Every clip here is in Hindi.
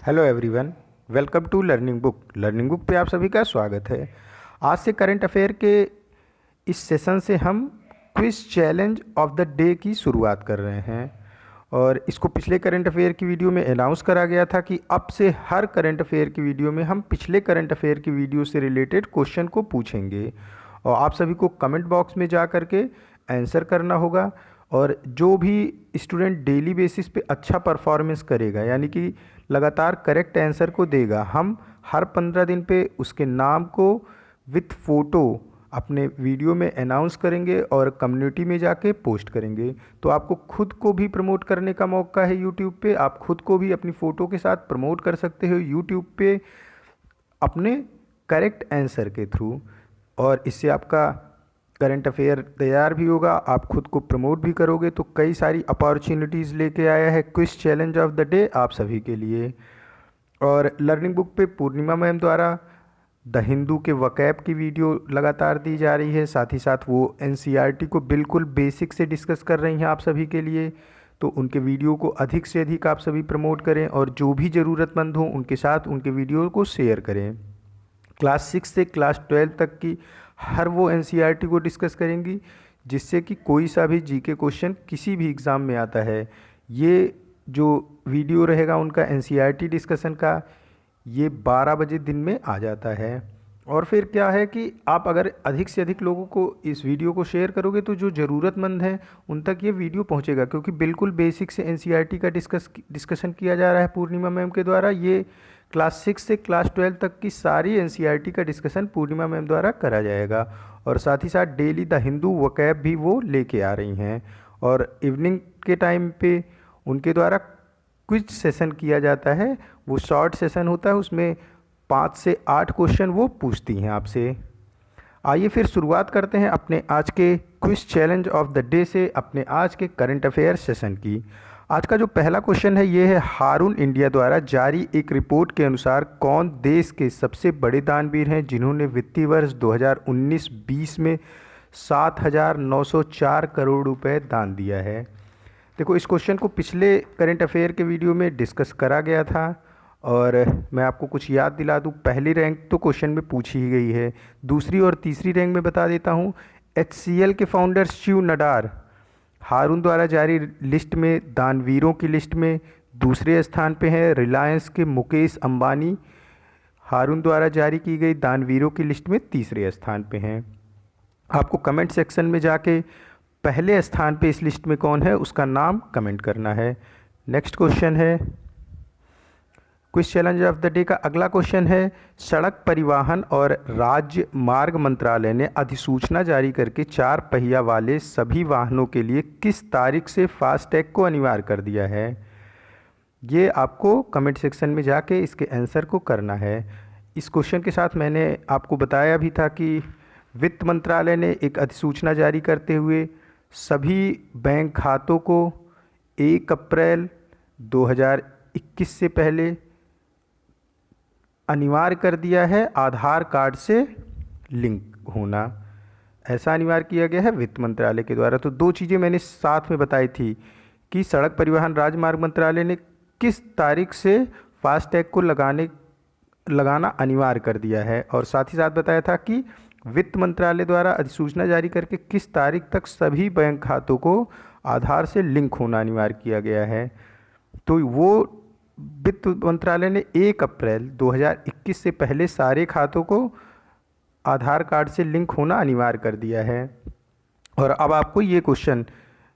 Hello everyone, welcome to learning book पे आप सभी का स्वागत है। आज से करंट अफेयर के इस सेशन से हम quiz challenge of the day की शुरुआत कर रहे हैं। और इसको पिछले करंट अफेयर की वीडियो में अनाउंस करा गया था कि अब से हर करंट अफेयर की वीडियो में हम पिछले करंट अफेयर की वीडियो से रिलेटेड क्वेश्चन को पूछेंगे और आप सभी को कमेंट बॉक्स में जा कर के आंसर करना होगा। और जो भी स्टूडेंट डेली बेसिस पे अच्छा परफॉर्मेंस करेगा, यानी कि लगातार करेक्ट आंसर को देगा, हम हर 15 दिन पे उसके नाम को विथ फ़ोटो अपने वीडियो में अनाउंस करेंगे और कम्युनिटी में जाके पोस्ट करेंगे। तो आपको खुद को भी प्रमोट करने का मौका है यूट्यूब पे। आप खुद को भी अपनी फ़ोटो के साथ प्रमोट कर सकते हो यूट्यूब पे अपने करेक्ट आंसर के थ्रू, और इससे आपका करंट अफेयर तैयार भी होगा, आप खुद को प्रमोट भी करोगे। तो कई सारी अपॉर्चुनिटीज़ लेके आया है quiz challenge of the day आप सभी के लिए। और लर्निंग बुक पे पूर्णिमा मैम द्वारा द हिंदू के वकैब की वीडियो लगातार दी जा रही है, साथ ही साथ वो एनसीईआरटी को बिल्कुल बेसिक से डिस्कस कर रही हैं आप सभी के लिए। तो उनके वीडियो को अधिक से अधिक आप सभी प्रमोट करें और जो भी ज़रूरतमंद हों उनके साथ उनके वीडियो को शेयर करें। क्लास 6 से क्लास 12 तक की हर वो एनसीईआरटी को डिस्कस करेंगी जिससे कि कोई सा भी जीके क्वेश्चन किसी भी एग्ज़ाम में आता है। ये जो वीडियो रहेगा उनका एनसीईआरटी डिस्कशन का, ये 12 बजे दिन में आ जाता है। और फिर क्या है कि आप अगर अधिक से अधिक लोगों को इस वीडियो को शेयर करोगे तो जो ज़रूरतमंद हैं उन तक ये वीडियो पहुंचेगा, क्योंकि बिल्कुल बेसिक से एनसीईआरटी का डिस्कशन किया जा रहा है पूर्णिमा मैम के द्वारा। ये क्लास 6 से क्लास 12 तक की सारी एनसीईआरटी का डिस्कशन पूर्णिमा मैम द्वारा करा जाएगा। और साथ ही साथ डेली द हिंदू वकैब भी वो लेके आ रही हैं। और इवनिंग के टाइम पे उनके द्वारा क्विज सेशन किया जाता है। वो शॉर्ट सेशन होता है, उसमें 5 से 8 क्वेश्चन वो पूछती हैं आपसे। आइए फिर शुरुआत करते हैं अपने आज के quiz challenge of the day से, अपने आज के करंट अफेयर सेशन की। आज का जो पहला क्वेश्चन है ये है, हारून इंडिया द्वारा जारी एक रिपोर्ट के अनुसार कौन देश के सबसे बड़े दानवीर हैं जिन्होंने वित्तीय वर्ष 2019-20 में 7,904 करोड़ रुपए दान दिया है। देखो, इस क्वेश्चन को पिछले करंट अफेयर के वीडियो में डिस्कस करा गया था और मैं आपको कुछ याद दिला दूं। पहली रैंक तो क्वेश्चन में पूछी ही गई है, दूसरी और तीसरी रैंक में बता देता हूं। HCL के फाउंडर शिव नडार हारून द्वारा जारी लिस्ट में, दानवीरों की लिस्ट में दूसरे स्थान पे हैं। रिलायंस के मुकेश अंबानी हारून द्वारा जारी की गई दानवीरों की लिस्ट में तीसरे स्थान पे हैं। आपको कमेंट सेक्शन में जाके पहले स्थान पे इस लिस्ट में कौन है उसका नाम कमेंट करना है। नेक्स्ट क्वेश्चन है, quiz challenge of the day का अगला क्वेश्चन है, सड़क परिवहन और राज्य मार्ग मंत्रालय ने अधिसूचना जारी करके 4 पहिया वाले सभी वाहनों के लिए किस तारीख से फास्टैग को अनिवार्य कर दिया है। ये आपको कमेंट सेक्शन में जाके इसके आंसर को करना है। इस क्वेश्चन के साथ मैंने आपको बताया भी था कि वित्त मंत्रालय ने एक अधिसूचना जारी करते हुए सभी बैंक खातों को 1 अप्रैल 2021 से पहले अनिवार्य कर दिया है आधार कार्ड से लिंक होना। ऐसा अनिवार्य किया गया है वित्त मंत्रालय के द्वारा। तो दो चीज़ें मैंने साथ में बताई थी कि सड़क परिवहन राजमार्ग मंत्रालय ने किस तारीख से फास्टैग को लगाना अनिवार्य कर दिया है, और साथ ही साथ बताया था कि वित्त मंत्रालय द्वारा अधिसूचना जारी करके किस तारीख तक सभी बैंक खातों को आधार से लिंक होना अनिवार्य किया गया है। तो वो वित्त मंत्रालय ने 1 अप्रैल 2021 से पहले सारे खातों को आधार कार्ड से लिंक होना अनिवार्य कर दिया है। और अब आपको ये question,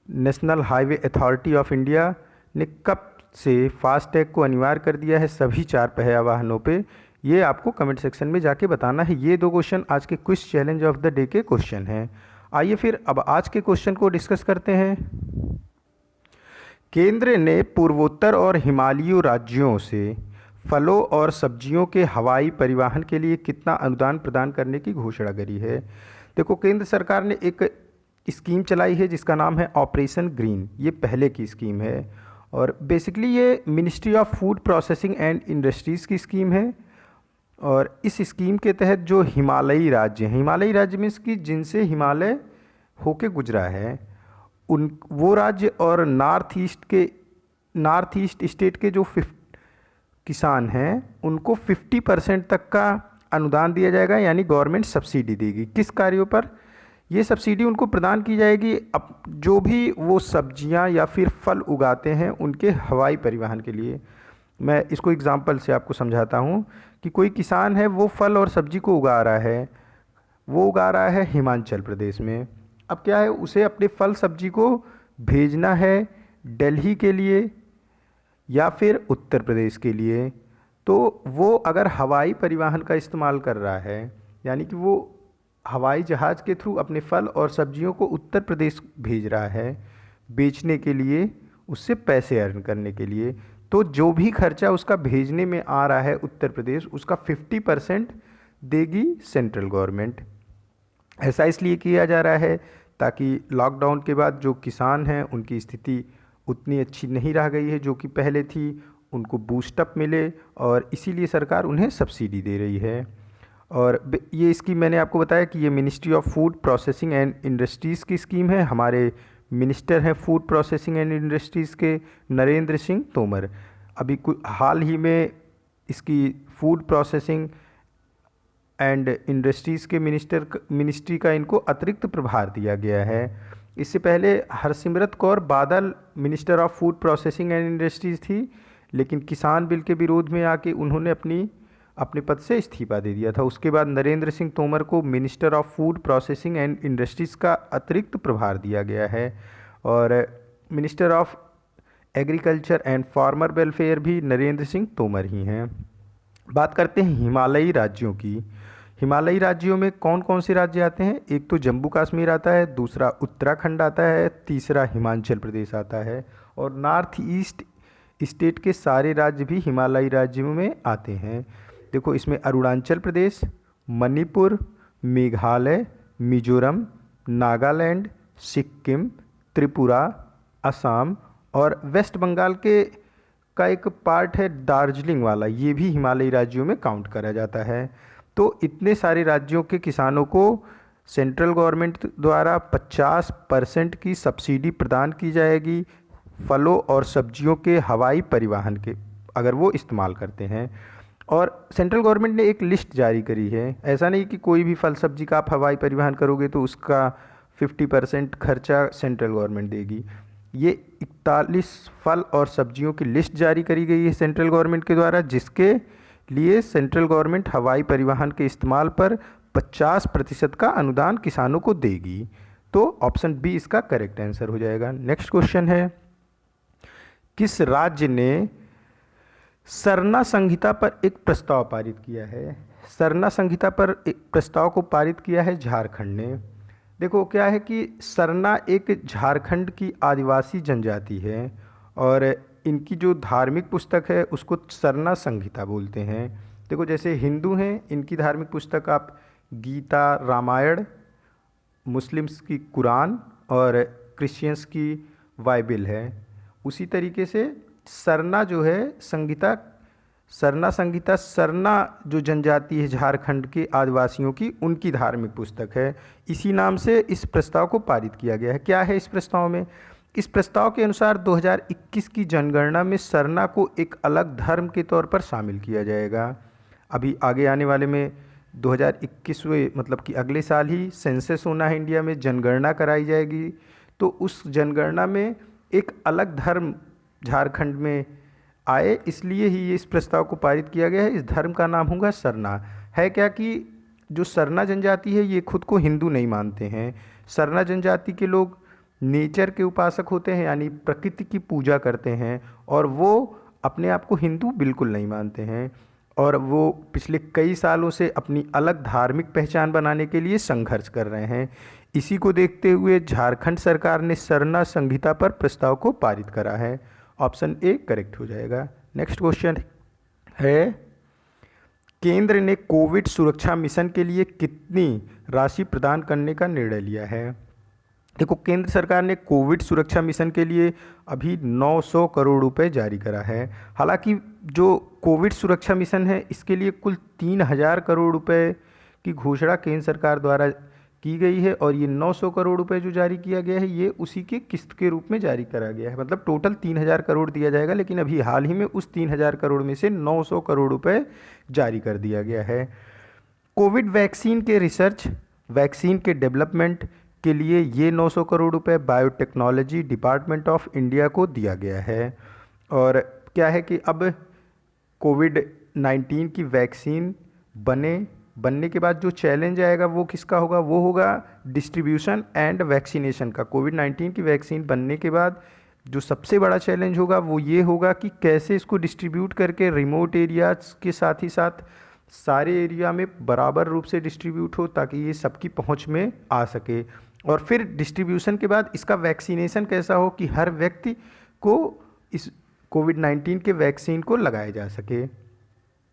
national highway authority of India ने कब से फास्टैग को अनिवार्य कर दिया है सभी 4 पहिया वाहनों पे, ये आपको कमेंट सेक्शन में जाके बताना है। ये 2 क्वेश्चन आज के quiz challenge of the day के क्वेश्चन हैं। आइए फिर अब आज के क्वेश्चन को डिस्कस करते हैं। केंद्र ने पूर्वोत्तर और हिमालयी राज्यों से फलों और सब्जियों के हवाई परिवहन के लिए कितना अनुदान प्रदान करने की घोषणा करी है। देखो, केंद्र सरकार ने एक स्कीम चलाई है जिसका नाम है ऑपरेशन ग्रीन। ये पहले की स्कीम है और बेसिकली ये ministry of food processing and industries की स्कीम है। और इस स्कीम के तहत जो हिमालयी राज्य हैं, हिमालयी राज्य मीन्स कि जिनसे हिमालय होके गुजरा है, उन वो राज्य और नॉर्थ ईस्ट स्टेट के जो किसान हैं उनको 50% तक का अनुदान दिया जाएगा, यानी गवर्नमेंट सब्सिडी देगी। किस कार्यों पर? ये सब्सिडी उनको प्रदान की जाएगी अब जो भी वो सब्जियां या फिर फल उगाते हैं उनके हवाई परिवहन के लिए। मैं इसको एग्जांपल से आपको समझाता हूँ कि कोई किसान है, वो फल और सब्जी को उगा रहा है, वो उगा रहा है हिमाचल प्रदेश में। अब क्या है, उसे अपने फल सब्जी को भेजना है दिल्ली के लिए या फिर उत्तर प्रदेश के लिए। तो वो अगर हवाई परिवहन का इस्तेमाल कर रहा है, यानी कि वो हवाई जहाज़ के थ्रू अपने फल और सब्जियों को उत्तर प्रदेश भेज रहा है बेचने के लिए, उससे पैसे अर्न करने के लिए, तो जो भी खर्चा उसका भेजने में आ रहा है उत्तर प्रदेश, उसका 50% देगी सेंट्रल गवर्नमेंट। ऐसा इसलिए किया जा रहा है ताकि लॉकडाउन के बाद जो किसान हैं उनकी स्थिति उतनी अच्छी नहीं रह गई है जो कि पहले थी, उनको बूस्टअप मिले, और इसीलिए सरकार उन्हें सब्सिडी दे रही है। और ये स्कीम मैंने आपको बताया कि ये ministry of food processing and industries की स्कीम है। हमारे मिनिस्टर हैं फूड प्रोसेसिंग एंड इंडस्ट्रीज़ के नरेंद्र सिंह तोमर। अभी हाल ही में इसकी फूड प्रोसेसिंग एंड इंडस्ट्रीज़ के मिनिस्ट्री का इनको अतिरिक्त प्रभार दिया गया है। इससे पहले Harsimrat Kaur Badal minister of food processing and industries थी, लेकिन किसान बिल के विरोध में आके उन्होंने अपने पद से इस्तीफा दे दिया था। उसके बाद नरेंद्र सिंह तोमर को minister of food processing and industries का अतिरिक्त प्रभार दिया गया है, और minister of agriculture and farmer welfare भी नरेंद्र सिंह तोमर ही हैं। बात करते हैं हिमालयी राज्यों की। हिमालयी राज्यों में कौन कौन से राज्य आते हैं? एक तो जम्मू कश्मीर आता है, दूसरा उत्तराखंड आता है, तीसरा हिमाचल प्रदेश आता है, और नॉर्थ ईस्ट स्टेट के सारे राज्य भी हिमालयी राज्यों में आते हैं। देखो, इसमें अरुणाचल प्रदेश, मणिपुर, मेघालय, मिजोरम, नागालैंड, सिक्किम, त्रिपुरा, असम और वेस्ट बंगाल का एक पार्ट है दार्जिलिंग वाला, ये भी हिमालयी राज्यों में काउंट करा जाता है। तो इतने सारे राज्यों के किसानों को सेंट्रल गवर्नमेंट द्वारा 50% की सब्सिडी प्रदान की जाएगी फलों और सब्जियों के हवाई परिवहन के, अगर वो इस्तेमाल करते हैं। और सेंट्रल गवर्नमेंट ने एक लिस्ट जारी करी है। ऐसा नहीं कि कोई भी फल सब्जी का आप हवाई परिवहन करोगे तो उसका 50% खर्चा सेंट्रल गवर्नमेंट देगी। ये 41 फल और सब्जियों की लिस्ट जारी करी गई है सेंट्रल गवर्नमेंट के द्वारा, जिसके लिए सेंट्रल गवर्नमेंट हवाई परिवहन के इस्तेमाल पर 50% का अनुदान किसानों को देगी। तो ऑप्शन बी इसका करेक्ट आंसर हो जाएगा। नेक्स्ट क्वेश्चन है, किस राज्य ने सरना संहिता पर एक प्रस्ताव पारित किया है? सरना संहिता पर एक प्रस्ताव को पारित किया है झारखंड ने। देखो, क्या है कि सरना एक झारखंड की आदिवासी जनजाति है, और इनकी जो धार्मिक पुस्तक है उसको सरना संहिता बोलते हैं। देखो, जैसे हिंदू हैं, इनकी धार्मिक पुस्तक आप गीता, रामायण, मुस्लिम्स की कुरान और क्रिश्चियंस की बाइबिल है। उसी तरीके से सरना जो है संहिता, सरना संहिता सरना जो जनजाति है झारखंड के आदिवासियों की, उनकी धार्मिक पुस्तक है। इसी नाम से इस प्रस्ताव को पारित किया गया है। क्या है इस प्रस्ताव में? इस प्रस्ताव के अनुसार 2021 की जनगणना में सरना को एक अलग धर्म के तौर पर शामिल किया जाएगा। अभी आगे आने वाले में 2021 मतलब कि अगले साल ही सेंसस होना है इंडिया में, जनगणना कराई जाएगी। तो उस जनगणना में एक अलग धर्म झारखंड में आए, इसलिए ही ये इस प्रस्ताव को पारित किया गया है। इस धर्म का नाम होगा सरना। है क्या कि जो सरना जनजाति है ये खुद को हिंदू नहीं मानते हैं। सरना जनजाति के लोग नेचर के उपासक होते हैं, यानी प्रकृति की पूजा करते हैं, और वो अपने आप को हिंदू बिल्कुल नहीं मानते हैं, और वो पिछले कई सालों से अपनी अलग धार्मिक पहचान बनाने के लिए संघर्ष कर रहे हैं। इसी को देखते हुए झारखंड सरकार ने सरना संहिता पर प्रस्ताव को पारित करा है। ऑप्शन ए करेक्ट हो जाएगा। नेक्स्ट क्वेश्चन है, केंद्र ने कोविड सुरक्षा मिशन के लिए कितनी राशि प्रदान करने का निर्णय लिया है? देखो, केंद्र सरकार ने कोविड सुरक्षा मिशन के लिए अभी 900 करोड़ रुपए जारी करा है। हालांकि जो कोविड सुरक्षा मिशन है इसके लिए कुल 3000 करोड़ रुपए की घोषणा केंद्र सरकार द्वारा की गई है और ये 900 करोड़ रुपए जो जारी किया गया है ये उसी के किस्त के रूप में जारी करा गया है। मतलब टोटल 3000 करोड़ दिया जाएगा, लेकिन अभी हाल ही में उस 3000 करोड़ में से 900 करोड़ रुपए जारी कर दिया गया है। कोविड वैक्सीन के रिसर्च, वैक्सीन के डेवलपमेंट के लिए ये 900 करोड़ रुपए बायोटेक्नोलॉजी डिपार्टमेंट ऑफ इंडिया को दिया गया है। और क्या है कि अब कोविड-19 की वैक्सीन बनने के बाद जो चैलेंज आएगा वो किसका होगा? वो होगा डिस्ट्रीब्यूशन एंड वैक्सीनेशन का। कोविड-19 की वैक्सीन बनने के बाद जो सबसे बड़ा चैलेंज होगा वो ये होगा कि कैसे इसको डिस्ट्रीब्यूट करके रिमोट एरियाज़ के साथ ही साथ सारे एरिया में बराबर रूप से डिस्ट्रीब्यूट हो, ताकि ये सबकी पहुंच में आ सके। और फिर डिस्ट्रीब्यूशन के बाद इसका वैक्सीनेशन कैसा हो कि हर व्यक्ति को इस कोविड-19 के वैक्सीन को लगाया जा सके।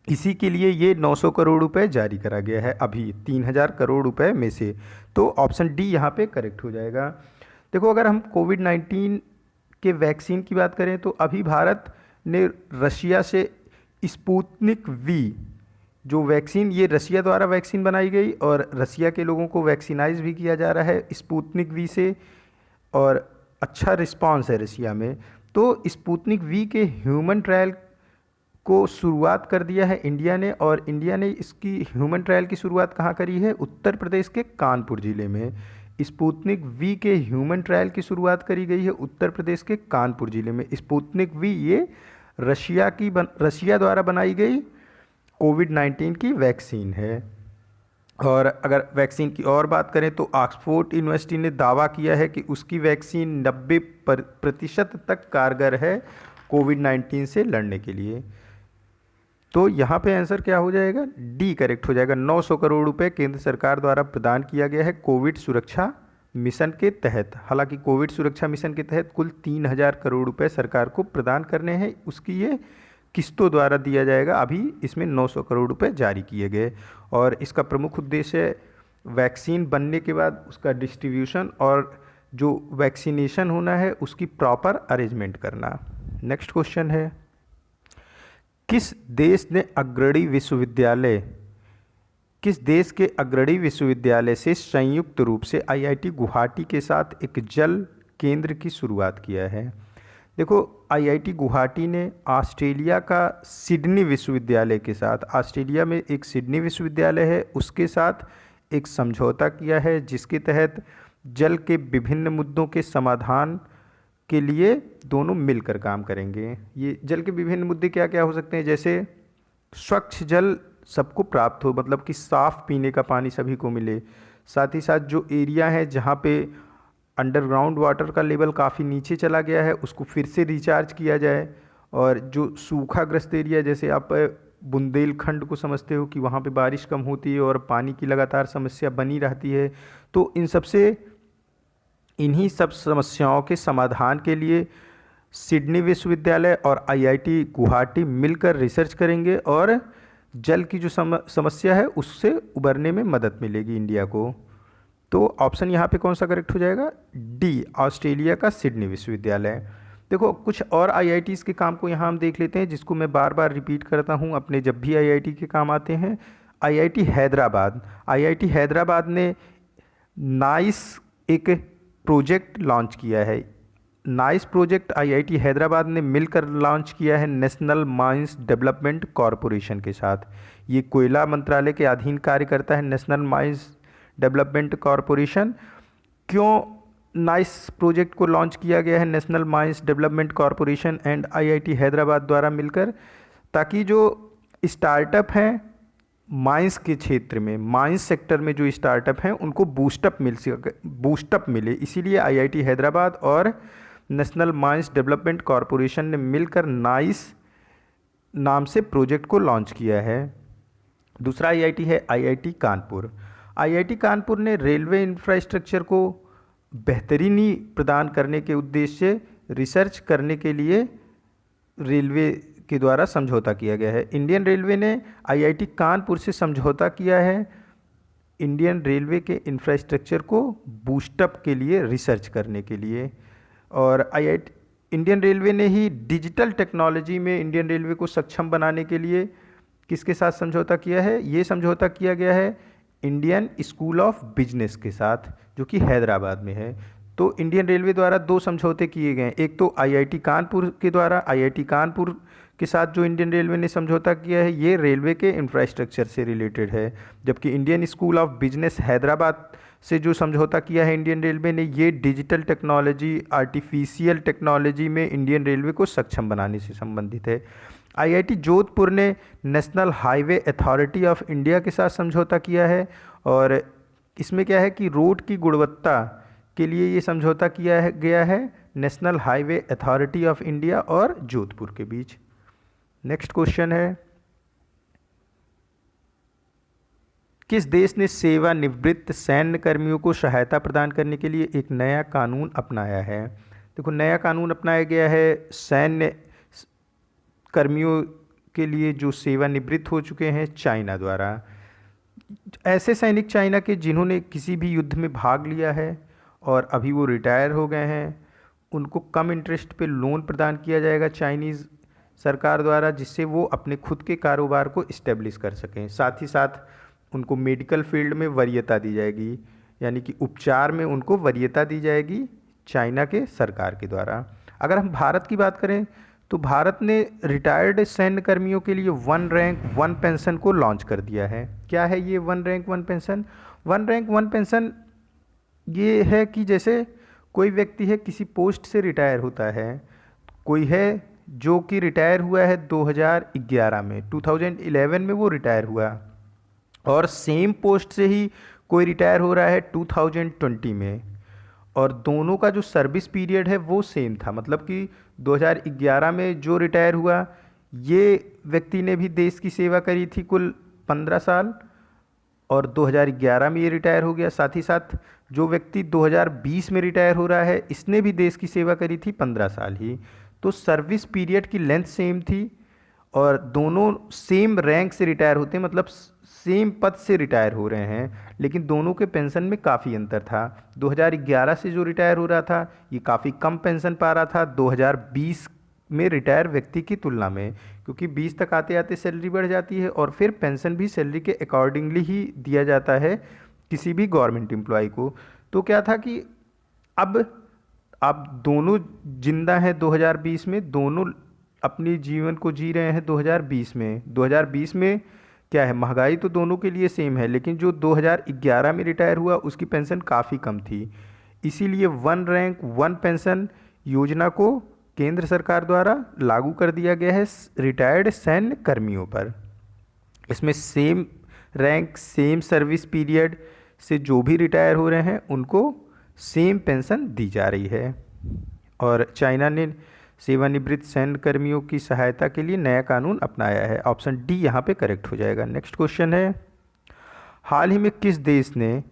इसी के लिए ये 900 करोड़ रुपए जारी करा गया है अभी 3000 करोड़ रुपए में से। तो ऑप्शन डी यहाँ पे करेक्ट हो जाएगा। देखो, अगर हम कोविड-19 के वैक्सीन की बात करें तो अभी भारत ने रशिया से स्पुतनिक वी जो वैक्सीन, ये रशिया द्वारा वैक्सीन बनाई गई और रशिया के लोगों को वैक्सीनाइज भी किया जा रहा है स्पुतनिक वी से, और अच्छा रिस्पांस है रशिया में। तो स्पुतनिक वी के ह्यूमन ट्रायल को शुरुआत कर दिया है इंडिया ने, और इंडिया ने इसकी ह्यूमन ट्रायल की शुरुआत कहाँ करी है? उत्तर प्रदेश के कानपुर ज़िले में। स्पुतनिक वी के ह्यूमन ट्रायल की शुरुआत करी गई है उत्तर प्रदेश के कानपुर ज़िले में। स्पुतनिक वी ये रशिया द्वारा बनाई गई कोविड-19 की वैक्सीन है। और अगर वैक्सीन की और बात करें तो ऑक्सफोर्ड यूनिवर्सिटी ने दावा किया है कि उसकी वैक्सीन 90% तक कारगर है कोविड-19 से लड़ने के लिए। तो यहाँ पे आंसर क्या हो जाएगा? डी करेक्ट हो जाएगा। 900 करोड़ रुपए केंद्र सरकार द्वारा प्रदान किया गया है कोविड सुरक्षा मिशन के तहत। हालांकि कोविड सुरक्षा मिशन के तहत कुल 3000 करोड़ रुपए सरकार को प्रदान करने हैं, उसकी ये किस्तों द्वारा दिया जाएगा। अभी इसमें 900 करोड़ रुपए जारी किए गए और इसका प्रमुख उद्देश्य वैक्सीन बनने के बाद उसका डिस्ट्रीब्यूशन और जो वैक्सीनेशन होना है उसकी प्रॉपर अरेंजमेंट करना। नेक्स्ट क्वेश्चन है, किस देश के अग्रणी विश्वविद्यालय से संयुक्त रूप से आईआईटी गुवाहाटी के साथ एक जल केंद्र की शुरुआत किया है? देखो, आईआईटी गुवाहाटी ने ऑस्ट्रेलिया का सिडनी विश्वविद्यालय के साथ, ऑस्ट्रेलिया में एक सिडनी विश्वविद्यालय है, उसके साथ एक समझौता किया है जिसके तहत जल के विभिन्न मुद्दों के समाधान के लिए दोनों मिलकर काम करेंगे। ये जल के विभिन्न मुद्दे क्या क्या हो सकते हैं? जैसे स्वच्छ जल सबको प्राप्त हो, मतलब कि साफ़ पीने का पानी सभी को मिले। साथ ही साथ जो एरिया है जहाँ पे अंडरग्राउंड वाटर का लेवल काफ़ी नीचे चला गया है उसको फिर से रिचार्ज किया जाए। और जो सूखाग्रस्त एरिया, जैसे आप बुंदेलखंड को समझते हो कि वहाँ पे बारिश कम होती है और पानी की लगातार समस्या बनी रहती है, तो इन्हीं सब समस्याओं के समाधान के लिए सिडनी विश्वविद्यालय और आईआईटी गुवाहाटी मिलकर रिसर्च करेंगे और जल की जो समस्या है उससे उबरने में मदद मिलेगी इंडिया को। तो ऑप्शन यहाँ पे कौन सा करेक्ट हो जाएगा? डी, ऑस्ट्रेलिया का सिडनी विश्वविद्यालय। देखो, कुछ और आईआईटीज़ के काम को यहाँ हम देख लेते हैं जिसको मैं बार बार रिपीट करता हूँ अपने जब भी आईआईटी के काम आते हैं। आईआईटी हैदराबाद ने नाइस एक प्रोजेक्ट लॉन्च किया है। नाइस प्रोजेक्ट आईआईटी हैदराबाद ने मिलकर लॉन्च किया है नेशनल माइंस डेवलपमेंट कॉरपोरेशन के साथ। ये कोयला मंत्रालय के अधीन कार्य करता है नेशनल माइंस डेवलपमेंट कॉरपोरेशन। क्यों नाइस प्रोजेक्ट को लॉन्च किया गया है national mines development corporation and IIT Hyderabad द्वारा मिलकर? ताकि जो स्टार्टअप हैं माइंस के क्षेत्र में, माइंस सेक्टर में जो स्टार्टअप हैं उनको बूस्टअप मिले। इसीलिए आईआईटी हैदराबाद और नेशनल माइंस डेवलपमेंट कॉरपोरेशन ने मिलकर नाइस नाम से प्रोजेक्ट को लॉन्च किया है। दूसरा आईआईटी है आईआईटी कानपुर। आईआईटी कानपुर ने रेलवे इंफ्रास्ट्रक्चर को बेहतरीनी प्रदान करने के उद्देश्य से रिसर्च करने के लिए रेलवे के द्वारा समझौता किया गया है। इंडियन रेलवे ने आईआईटी कानपुर से समझौता किया है इंडियन रेलवे के इंफ्रास्ट्रक्चर को बूस्टअप के लिए, रिसर्च करने के लिए। और इंडियन रेलवे ने ही डिजिटल टेक्नोलॉजी में इंडियन रेलवे को सक्षम बनाने के लिए किसके साथ समझौता किया है? ये समझौता किया गया है इंडियन स्कूल ऑफ बिजनेस के साथ, जो कि हैदराबाद में है। तो इंडियन रेलवे द्वारा दो समझौते किए गए हैं। एक तो आईआईटी कानपुर के द्वारा, आईआईटी कानपुर के साथ जो इंडियन रेलवे ने समझौता किया है, ये रेलवे के इंफ्रास्ट्रक्चर से रिलेटेड है। जबकि Indian school of business Hyderabad से जो समझौता किया है इंडियन रेलवे ने, ये डिजिटल टेक्नोलॉजी, आर्टिफिशियल टेक्नोलॉजी में इंडियन रेलवे को सक्षम बनाने से संबंधित है। आईआईटी जोधपुर ने national highway authority of India के साथ समझौता किया है, और इसमें क्या है कि रोड की गुणवत्ता के लिए ये समझौता गया है national highway authority of India और जोधपुर के बीच। नेक्स्ट क्वेश्चन है, किस देश ने सेवानिवृत्त सैन्य कर्मियों को सहायता प्रदान करने के लिए एक नया कानून अपनाया है? देखो, नया कानून अपनाया गया है सैन्य कर्मियों के लिए जो सेवानिवृत्त हो चुके हैं चाइना द्वारा। ऐसे सैनिक चाइना के जिन्होंने किसी भी युद्ध में भाग लिया है और अभी वो रिटायर हो गए हैं, उनको कम इंटरेस्ट पे लोन प्रदान किया जाएगा चाइनीज़ सरकार द्वारा, जिससे वो अपने खुद के कारोबार को इस्टेब्लिश कर सकें। साथ ही साथ उनको मेडिकल फील्ड में वरीयता दी जाएगी, यानी कि उपचार में उनको वरीयता दी जाएगी चाइना के सरकार के द्वारा। अगर हम भारत की बात करें तो भारत ने रिटायर्ड सैन्य कर्मियों के लिए 1 रैंक 1 पेंशन को लॉन्च कर दिया है। क्या है ये 1 रैंक 1 पेंशन? 1 रैंक 1 पेंशन ये है कि जैसे कोई व्यक्ति है किसी पोस्ट से रिटायर होता है, कोई है जो कि रिटायर हुआ है 2011 में, 2011 में वो रिटायर हुआ, और सेम पोस्ट से ही कोई रिटायर हो रहा है 2020 में, और दोनों का जो सर्विस पीरियड है वो सेम था। मतलब कि 2011 में जो रिटायर हुआ, ये व्यक्ति ने भी देश की सेवा करी थी कुल 15 साल, और 2011 में ये रिटायर हो गया। साथ ही साथ जो व्यक्ति 2020 में रिटायर हो रहा है, इसने भी देश की सेवा करी थी 15 साल ही। तो सर्विस पीरियड की लेंथ सेम थी, और दोनों सेम रैंक से रिटायर होते हैं, मतलब सेम पद से रिटायर हो रहे हैं, लेकिन दोनों के पेंशन में काफ़ी अंतर था। 2011 से जो रिटायर हो रहा था ये काफ़ी कम पेंशन पा रहा था 2020 में रिटायर व्यक्ति की तुलना में, क्योंकि 20 तक आते आते सैलरी बढ़ जाती है, और फिर पेंशन भी सैलरी के अकॉर्डिंगली ही दिया जाता है किसी भी गवर्नमेंट एम्प्लॉय को। तो क्या था कि अब आप दोनों जिंदा हैं 2020 में, दोनों अपनी जीवन को जी रहे हैं 2020 में। 2020 में क्या है, महंगाई तो दोनों के लिए सेम है, लेकिन जो 2011 में रिटायर हुआ उसकी पेंशन काफ़ी कम थी। इसीलिए 1 रैंक 1 पेंशन योजना को केंद्र सरकार द्वारा लागू कर दिया गया है रिटायर्ड सैन्य कर्मियों पर। इसमें same rank same service period से जो भी रिटायर हो रहे हैं उनको सेम पेंशन दी जा रही है। और चाइना ने सेवानिवृत्त सैन्य कर्मियों की सहायता के लिए नया कानून अपनाया है। ऑप्शन डी यहाँ पे करेक्ट हो जाएगा। नेक्स्ट क्वेश्चन है, हाल ही में किस देश ने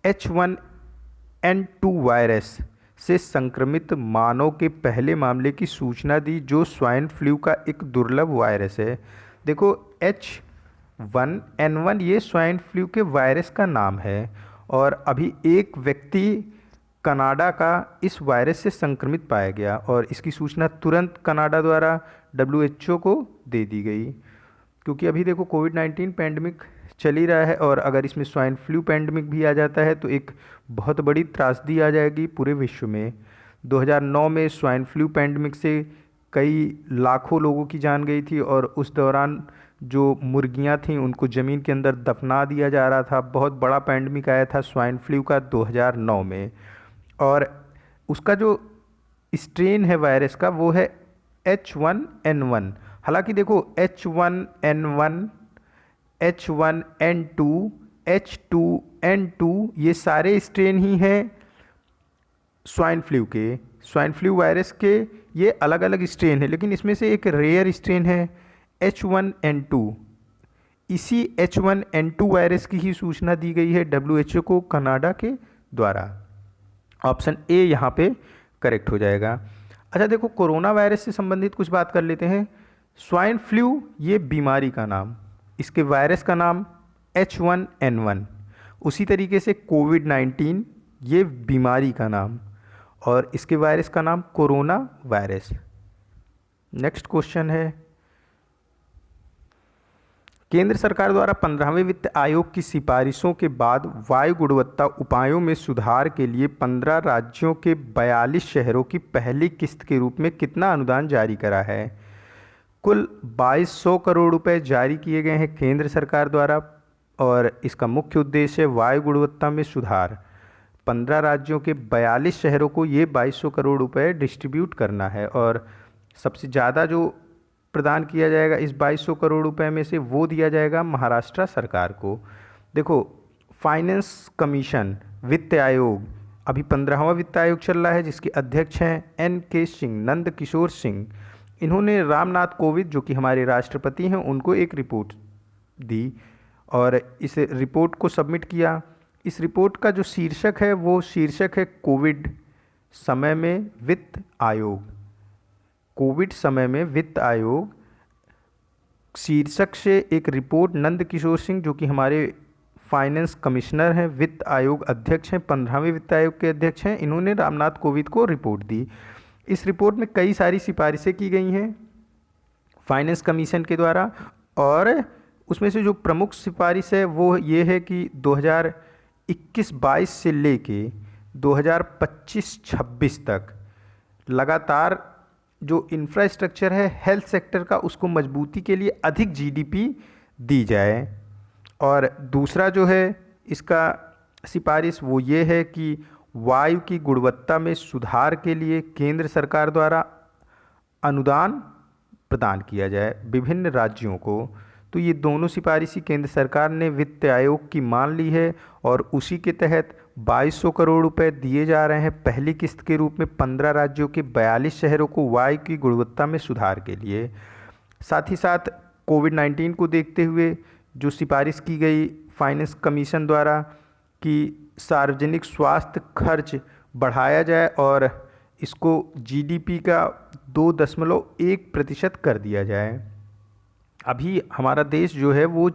H1N2 वायरस से संक्रमित मानव के पहले मामले की सूचना दी, जो स्वाइन फ्लू का एक दुर्लभ वायरस है? देखो, H1N1 ये स्वाइन फ्लू के वायरस का नाम है, और अभी एक व्यक्ति कनाडा का इस वायरस से संक्रमित पाया गया, और इसकी सूचना तुरंत कनाडा द्वारा WHO को दे दी गई। क्योंकि अभी देखो कोविड-19 पैंडमिक चल ही रहा है, और अगर इसमें स्वाइन फ्लू पैंडमिक भी आ जाता है तो एक बहुत बड़ी त्रासदी आ जाएगी पूरे विश्व में। 2009 में स्वाइन फ्लू पैंडमिक से कई लाखों लोगों की जान गई थी, और उस दौरान जो मुर्गियां थीं उनको ज़मीन के अंदर दफना दिया जा रहा था। बहुत बड़ा पैंडमिक आया था स्वाइन फ्लू का 2009 में, और उसका जो स्ट्रेन है वायरस का वो है H1N1। हालांकि देखो H1N1, H1N2, H2N2 ये सारे स्ट्रेन ही हैं स्वाइन फ्लू के। स्वाइन फ्लू वायरस के ये अलग अलग स्ट्रेन है, लेकिन इसमें से एक रेयर स्ट्रेन है H1N2। इसी H1N2 वायरस की ही सूचना दी गई है WHO को कनाडा के द्वारा। ऑप्शन ए यहाँ पे करेक्ट हो जाएगा। अच्छा देखो, कोरोना वायरस से संबंधित कुछ बात कर लेते हैं। स्वाइन फ्लू ये बीमारी का नाम, इसके वायरस का नाम H1N1, उसी तरीके से कोविड-19 ये बीमारी का नाम, और इसके वायरस का नाम कोरोना वायरस। नेक्स्ट क्वेश्चन है, केंद्र सरकार द्वारा 15वें वित्त आयोग की सिफारिशों के बाद वायु गुणवत्ता उपायों में सुधार के लिए 15 राज्यों के 42 शहरों की पहली किस्त के रूप में कितना अनुदान जारी करा है? कुल 2200 करोड़ रुपए जारी किए गए हैं केंद्र सरकार द्वारा और इसका मुख्य उद्देश्य है वायु गुणवत्ता में सुधार। 15 राज्यों के 42 शहरों को ये 2200 करोड़ रुपए डिस्ट्रीब्यूट करना है और सबसे ज़्यादा जो प्रदान किया जाएगा इस 2200 करोड़ रुपए में से वो दिया जाएगा महाराष्ट्र सरकार को। देखो, फाइनेंस कमीशन, वित्त आयोग, अभी 15वां वित्त आयोग चल रहा है जिसके अध्यक्ष हैं NK सिंह, नंद किशोर सिंह। इन्होंने रामनाथ कोविंद जो कि हमारे राष्ट्रपति हैं उनको एक रिपोर्ट दी और इस रिपोर्ट को सबमिट किया। इस रिपोर्ट का जो शीर्षक है वो शीर्षक है कोविड समय में वित्त आयोग। कोविड समय में वित्त आयोग शीर्षक से एक रिपोर्ट नंद किशोर सिंह जो कि हमारे फाइनेंस कमिश्नर हैं, वित्त आयोग अध्यक्ष हैं, 15वें वित्त आयोग के अध्यक्ष हैं, इन्होंने रामनाथ कोविंद को रिपोर्ट दी। इस रिपोर्ट में कई सारी सिफारिशें की गई हैं फाइनेंस कमीशन के द्वारा और उसमें से जो प्रमुख सिफारिश है वो ये है कि 2021-22 से लेके 2025-26 तक लगातार जो इंफ्रास्ट्रक्चर है हेल्थ सेक्टर का उसको मजबूती के लिए अधिक GDP दी जाए। और दूसरा जो है इसका सिफारिश वो ये है कि वायु की गुणवत्ता में सुधार के लिए केंद्र सरकार द्वारा अनुदान प्रदान किया जाए विभिन्न राज्यों को। तो ये दोनों सिफारिशें केंद्र सरकार ने वित्त आयोग की मान ली है और उसी के तहत 2200 करोड़ रुपए दिए जा रहे हैं पहली किस्त के रूप में 15 राज्यों के 42 शहरों को वायु की गुणवत्ता में सुधार के लिए। साथ ही साथ कोविड-19 को देखते हुए जो सिफारिश की गई फाइनेंस कमीशन द्वारा कि सार्वजनिक स्वास्थ्य खर्च बढ़ाया जाए और इसको GDP का 2.1% कर दिया जाए। अभी हमारा देश जो है वो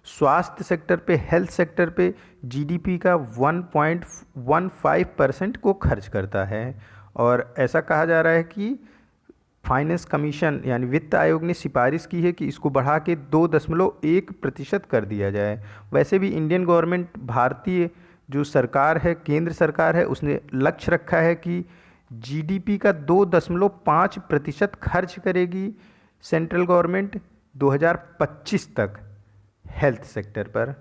स्वास्थ्य सेक्टर पे, हेल्थ सेक्टर पे GDP का 1.15% को खर्च करता है और ऐसा कहा जा रहा है कि फाइनेंस कमीशन यानी वित्त आयोग ने सिफारिश की है कि इसको बढ़ा के 2.1% कर दिया जाए। वैसे भी इंडियन गवर्नमेंट, भारतीय जो सरकार है, केंद्र सरकार है, उसने लक्ष्य रखा है कि GDP का 2.5% खर्च करेगी सेंट्रल गवर्नमेंट 2025 तक हेल्थ सेक्टर पर।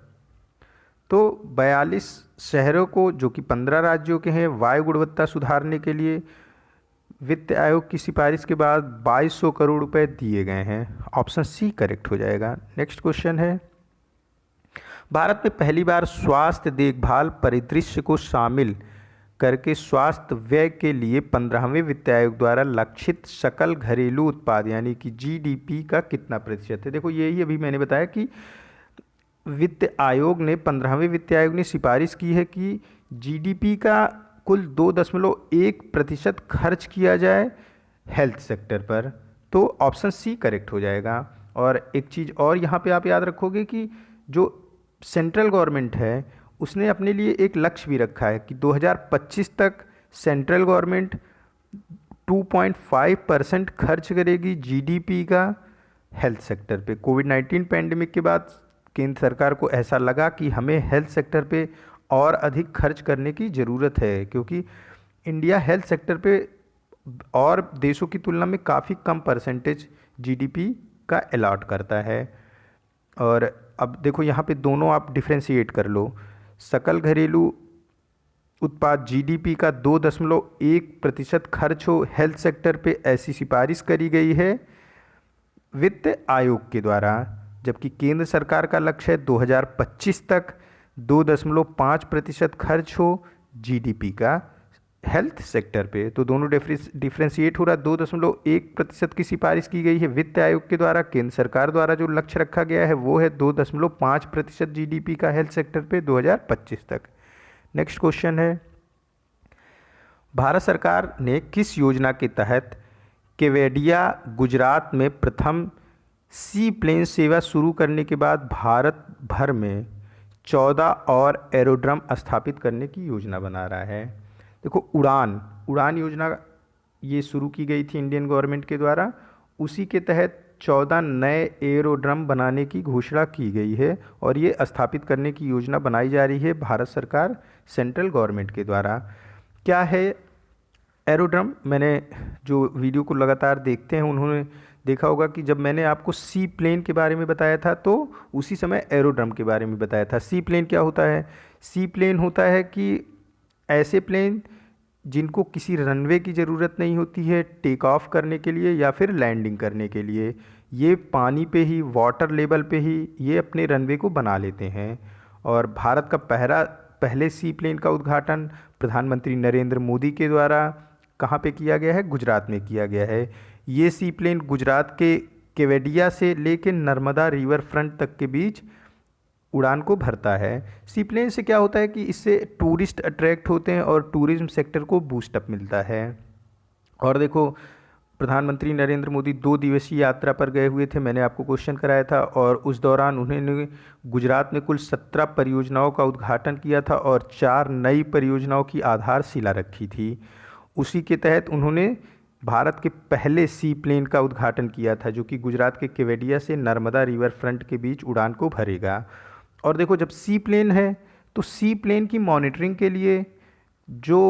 तो 42 शहरों को जो कि 15 राज्यों के हैं वायु गुणवत्ता सुधारने के लिए वित्त आयोग की सिफारिश के बाद 2200 करोड़ रुपए दिए गए हैं। ऑप्शन सी करेक्ट हो जाएगा। नेक्स्ट क्वेश्चन है, भारत में पहली बार स्वास्थ्य देखभाल परिदृश्य को शामिल करके स्वास्थ्य व्यय के लिए 15वें वित्त आयोग द्वारा लक्षित सकल घरेलू उत्पाद यानी कि GDP का कितना प्रतिशत है? देखो, यही अभी मैंने बताया कि वित्त आयोग ने 15वें वित्त आयोग ने सिफारिश की है कि GDP का कुल 2.1% खर्च किया जाए हेल्थ सेक्टर पर। तो ऑप्शन सी करेक्ट हो जाएगा। और एक चीज़ और यहाँ पे आप याद रखोगे कि जो सेंट्रल गवर्नमेंट है उसने अपने लिए एक लक्ष्य भी रखा है कि 2025 तक सेंट्रल गवर्नमेंट 2.5% खर्च करेगी GDP का हेल्थ सेक्टर पे। कोविड-19 पैंडेमिक के बाद केंद्र सरकार को ऐसा लगा कि हमें हेल्थ सेक्टर पे और अधिक खर्च करने की ज़रूरत है क्योंकि इंडिया हेल्थ सेक्टर पे और देशों की तुलना में काफ़ी कम परसेंटेज GDP का अलॉट करता है। और अब देखो यहाँ पे दोनों आप डिफ्रेंशिएट कर लो। सकल घरेलू उत्पाद GDP का 2.1% खर्च हो हेल्थ सेक्टर पे, ऐसी सिफारिश करी गई है वित्त आयोग के द्वारा, जबकि केंद्र सरकार का लक्ष्य है 2025 तक 2.5% खर्च हो GDP का हेल्थ सेक्टर पे। तो दोनों डिफ्रेंशिएट हो रहा। 2.1% की सिफारिश की गई है वित्त आयोग के द्वारा, केंद्र सरकार द्वारा जो लक्ष्य रखा गया है वो है 2.5% GDP का हेल्थ सेक्टर पे 2025 तक। नेक्स्ट क्वेश्चन है, भारत सरकार ने किस योजना के तहत केवडिया गुजरात में प्रथम सी प्लेन सेवा शुरू करने के बाद भारत भर में 14 और एरोड्रम स्थापित करने की योजना बना रहा है? देखो, उड़ान योजना ये शुरू की गई थी इंडियन गवर्नमेंट के द्वारा। उसी के तहत 14 नए एरोड्रम बनाने की घोषणा की गई है और ये स्थापित करने की योजना बनाई जा रही है भारत सरकार सेंट्रल गवर्नमेंट के द्वारा। क्या है एरोड्रम? मैंने जो वीडियो को लगातार देखते हैं उन्होंने देखा होगा कि जब मैंने आपको सी प्लेन के बारे में बताया था तो उसी समय एरोड्रम के बारे में बताया था। सी प्लेन क्या होता है? सी प्लेन होता है कि ऐसे प्लेन जिनको किसी रनवे की ज़रूरत नहीं होती है टेक ऑफ करने के लिए या फिर लैंडिंग करने के लिए, ये पानी पे ही, वाटर लेवल पे ही ये अपने रनवे को बना लेते हैं। और भारत का पहले सी प्लेन का उद्घाटन प्रधानमंत्री नरेंद्र मोदी के द्वारा कहाँ पे किया गया है? गुजरात में किया गया है। ये सी प्लेन गुजरात के केवडिया से लेकर नर्मदा रिवर फ्रंट तक के बीच उड़ान को भरता है। सी प्लेन से क्या होता है कि इससे टूरिस्ट अट्रैक्ट होते हैं और टूरिज्म सेक्टर को बूस्टअप मिलता है। और देखो, प्रधानमंत्री नरेंद्र मोदी 2 दिवसीय यात्रा पर गए हुए थे, मैंने आपको क्वेश्चन कराया था, और उस दौरान उन्होंने गुजरात में कुल 17 परियोजनाओं का उद्घाटन किया था और 4 नई परियोजनाओं की आधारशिला रखी थी। उसी के तहत उन्होंने भारत के पहले सी प्लेन का उद्घाटन किया था जो कि गुजरात के केवडिया से नर्मदा रिवर फ्रंट के बीच उड़ान को भरेगा। और देखो, जब सी प्लेन है तो सी प्लेन की मॉनिटरिंग के लिए जो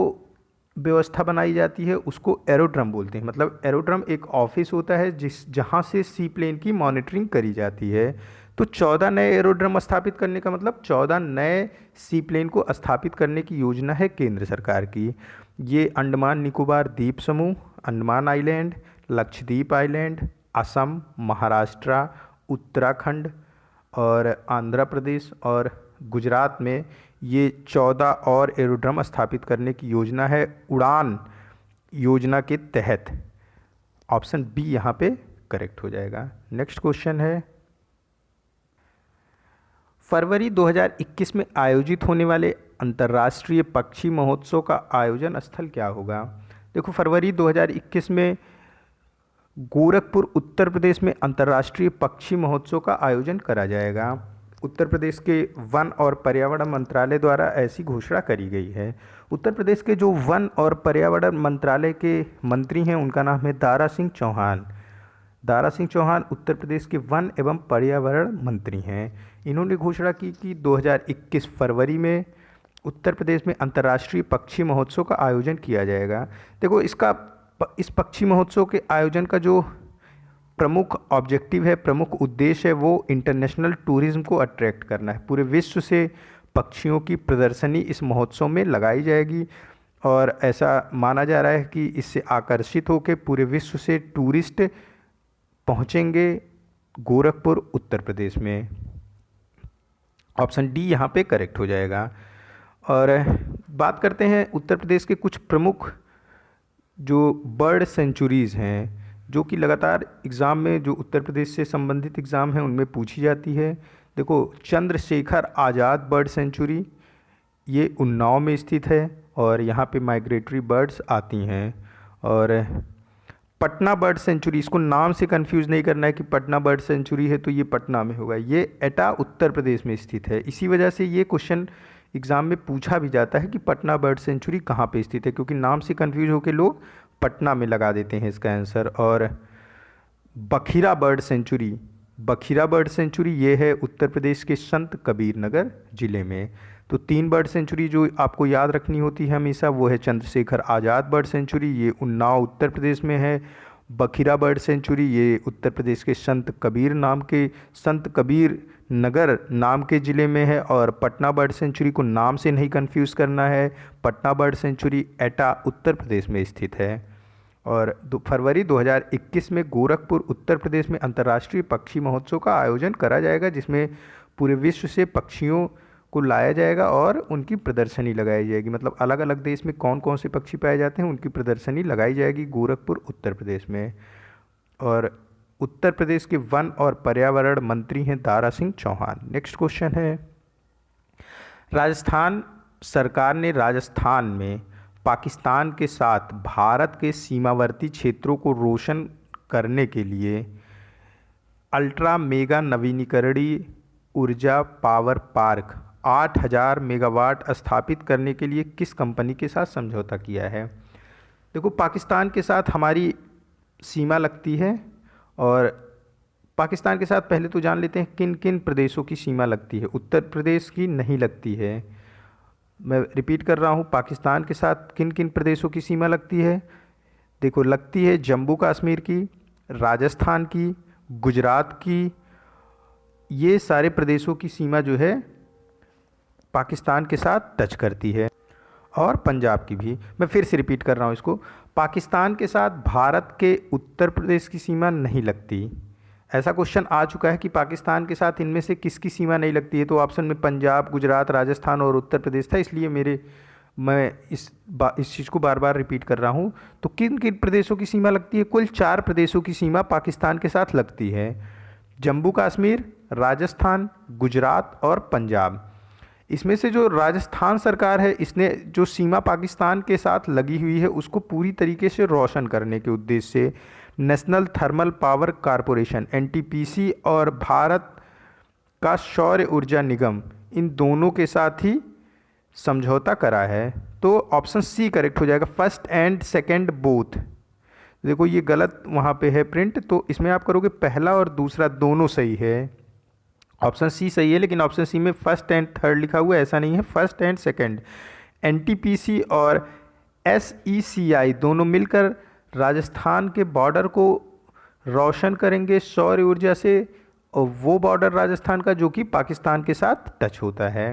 व्यवस्था बनाई जाती है उसको एरोड्रम बोलते हैं। मतलब एरोड्रम एक ऑफिस होता है जहाँ से सी प्लेन की मॉनिटरिंग करी जाती है। तो 14 नए एरोड्रम स्थापित करने का मतलब 14 नए सी प्लेन को स्थापित करने की योजना है केंद्र सरकार की। ये अंडमान निकोबार द्वीप समूह, अंडमान आइलैंड, लक्षद्वीप आइलैंड, असम, महाराष्ट्र, उत्तराखंड और आंध्र प्रदेश और गुजरात में ये 14 और एरोड्रम स्थापित करने की योजना है उड़ान योजना के तहत। ऑप्शन बी यहाँ पे करेक्ट हो जाएगा। नेक्स्ट क्वेश्चन है, फरवरी 2021 में आयोजित होने वाले अंतर्राष्ट्रीय पक्षी महोत्सव का आयोजन स्थल क्या होगा? देखो, फरवरी 2021 में गोरखपुर उत्तर प्रदेश में अंतर्राष्ट्रीय पक्षी महोत्सव का आयोजन करा जाएगा। उत्तर प्रदेश के वन और पर्यावरण मंत्रालय द्वारा ऐसी घोषणा करी गई है। उत्तर प्रदेश के जो वन और पर्यावरण मंत्रालय के मंत्री हैं उनका नाम है दारा सिंह चौहान। दारा सिंह चौहान उत्तर प्रदेश के वन एवं पर्यावरण मंत्री हैं। इन्होंने घोषणा की कि 2021 फरवरी में उत्तर प्रदेश में अंतर्राष्ट्रीय पक्षी महोत्सव का आयोजन किया जाएगा। देखो, इस पक्षी महोत्सव के आयोजन का जो प्रमुख ऑब्जेक्टिव है, प्रमुख उद्देश्य है, वो इंटरनेशनल टूरिज्म को अट्रैक्ट करना है। पूरे विश्व से पक्षियों की प्रदर्शनी इस महोत्सव में लगाई जाएगी और ऐसा माना जा रहा है कि इससे आकर्षित होकर पूरे विश्व से टूरिस्ट पहुंचेंगे गोरखपुर उत्तर प्रदेश में। ऑप्शन डी यहाँ पे करेक्ट हो जाएगा। और बात करते हैं उत्तर प्रदेश के कुछ प्रमुख जो बर्ड सेंचुरीज़ हैं जो कि लगातार एग्ज़ाम में, जो उत्तर प्रदेश से संबंधित एग्ज़ाम हैं उनमें पूछी जाती है। देखो, चंद्रशेखर आज़ाद बर्ड सेंचुरी ये उन्नाव में स्थित है और यहाँ पे माइग्रेटरी बर्ड्स आती हैं। और पटना बर्ड सेंचुरी, इसको नाम से कंफ्यूज नहीं करना है कि पटना बर्ड सेंचुरी है तो ये पटना में होगा, ये एटा उत्तर प्रदेश में स्थित है। इसी वजह से ये क्वेश्चन एग्ज़ाम में पूछा भी जाता है कि पटना बर्ड सेंचुरी कहाँ पे स्थित है, क्योंकि नाम से कंफ्यूज होकर लोग पटना में लगा देते हैं इसका आंसर। और Bakhira bird sanctuary, Bakhira bird sanctuary ये है उत्तर प्रदेश के संत कबीर नगर ज़िले में। तो 3 बर्ड सेंचुरी जो आपको याद रखनी होती है हमेशा, वो है चंद्रशेखर आज़ाद बर्ड सेंचुरी, ये उन्नाव उत्तर प्रदेश में है। बखीरा बर्ड सेंचुरी ये उत्तर प्रदेश के संत कबीर नगर नाम के ज़िले में है। और पटना बर्ड सेंचुरी को नाम से नहीं कंफ्यूज करना है, पटना बर्ड सेंचुरी एटा उत्तर प्रदेश में स्थित है। और फरवरी 2021 में गोरखपुर उत्तर प्रदेश में अंतर्राष्ट्रीय पक्षी महोत्सव का आयोजन करा जाएगा, जिसमें पूरे विश्व से पक्षियों को लाया जाएगा और उनकी प्रदर्शनी लगाई जाएगी। मतलब अलग अलग देश में कौन कौन से पक्षी पाए जाते हैं उनकी प्रदर्शनी लगाई जाएगी गोरखपुर उत्तर प्रदेश में। और उत्तर प्रदेश के वन और पर्यावरण मंत्री हैं दारा सिंह चौहान। नेक्स्ट क्वेश्चन है, राजस्थान सरकार ने राजस्थान में पाकिस्तान के साथ भारत के सीमावर्ती क्षेत्रों को रोशन करने के लिए अल्ट्रा मेगा नवीनीकरणीय ऊर्जा पावर पार्क 8000 मेगावाट स्थापित करने के लिए किस कंपनी के साथ समझौता किया है? देखो, पाकिस्तान के साथ हमारी सीमा लगती है और पाकिस्तान के साथ पहले तो जान लेते हैं किन किन प्रदेशों की सीमा लगती है। उत्तर प्रदेश की नहीं लगती है। मैं रिपीट कर रहा हूँ, पाकिस्तान के साथ किन किन प्रदेशों की सीमा लगती है। देखो, लगती है जम्मू कश्मीर की, राजस्थान की, गुजरात की। ये सारे प्रदेशों की सीमा जो है पाकिस्तान के साथ टच करती है, और पंजाब की भी। मैं फिर से रिपीट कर रहा हूँ इसको, पाकिस्तान के साथ भारत के उत्तर प्रदेश की सीमा नहीं लगती। ऐसा क्वेश्चन आ चुका है कि पाकिस्तान के साथ इनमें से किसकी सीमा नहीं लगती है, तो ऑप्शन में पंजाब, गुजरात, राजस्थान और उत्तर प्रदेश था, इसलिए मैं इस चीज़ को बार बार रिपीट कर रहा हूँ। तो किन किन प्रदेशों की सीमा लगती है? कुल 4 प्रदेशों की सीमा पाकिस्तान के साथ लगती है, जम्मू कश्मीर, राजस्थान, गुजरात और पंजाब। इसमें से जो राजस्थान सरकार है, इसने जो सीमा पाकिस्तान के साथ लगी हुई है उसको पूरी तरीके से रोशन करने के उद्देश्य से national thermal power corporation NTPC और भारत का सौर ऊर्जा निगम, इन दोनों के साथ ही समझौता करा है। तो ऑप्शन सी करेक्ट हो जाएगा, फर्स्ट एंड सेकंड बोथ। देखो ये गलत वहाँ पे है प्रिंट, तो इसमें आप करोगे पहला और दूसरा दोनों सही है। ऑप्शन सी सही है, लेकिन ऑप्शन सी में फर्स्ट एंड थर्ड लिखा हुआ है, ऐसा नहीं है, फर्स्ट एंड सेकंड। एनटीपीसी और एसईसीआई दोनों मिलकर राजस्थान के बॉर्डर को रोशन करेंगे सौर ऊर्जा से, और वो बॉर्डर राजस्थान का जो कि पाकिस्तान के साथ टच होता है।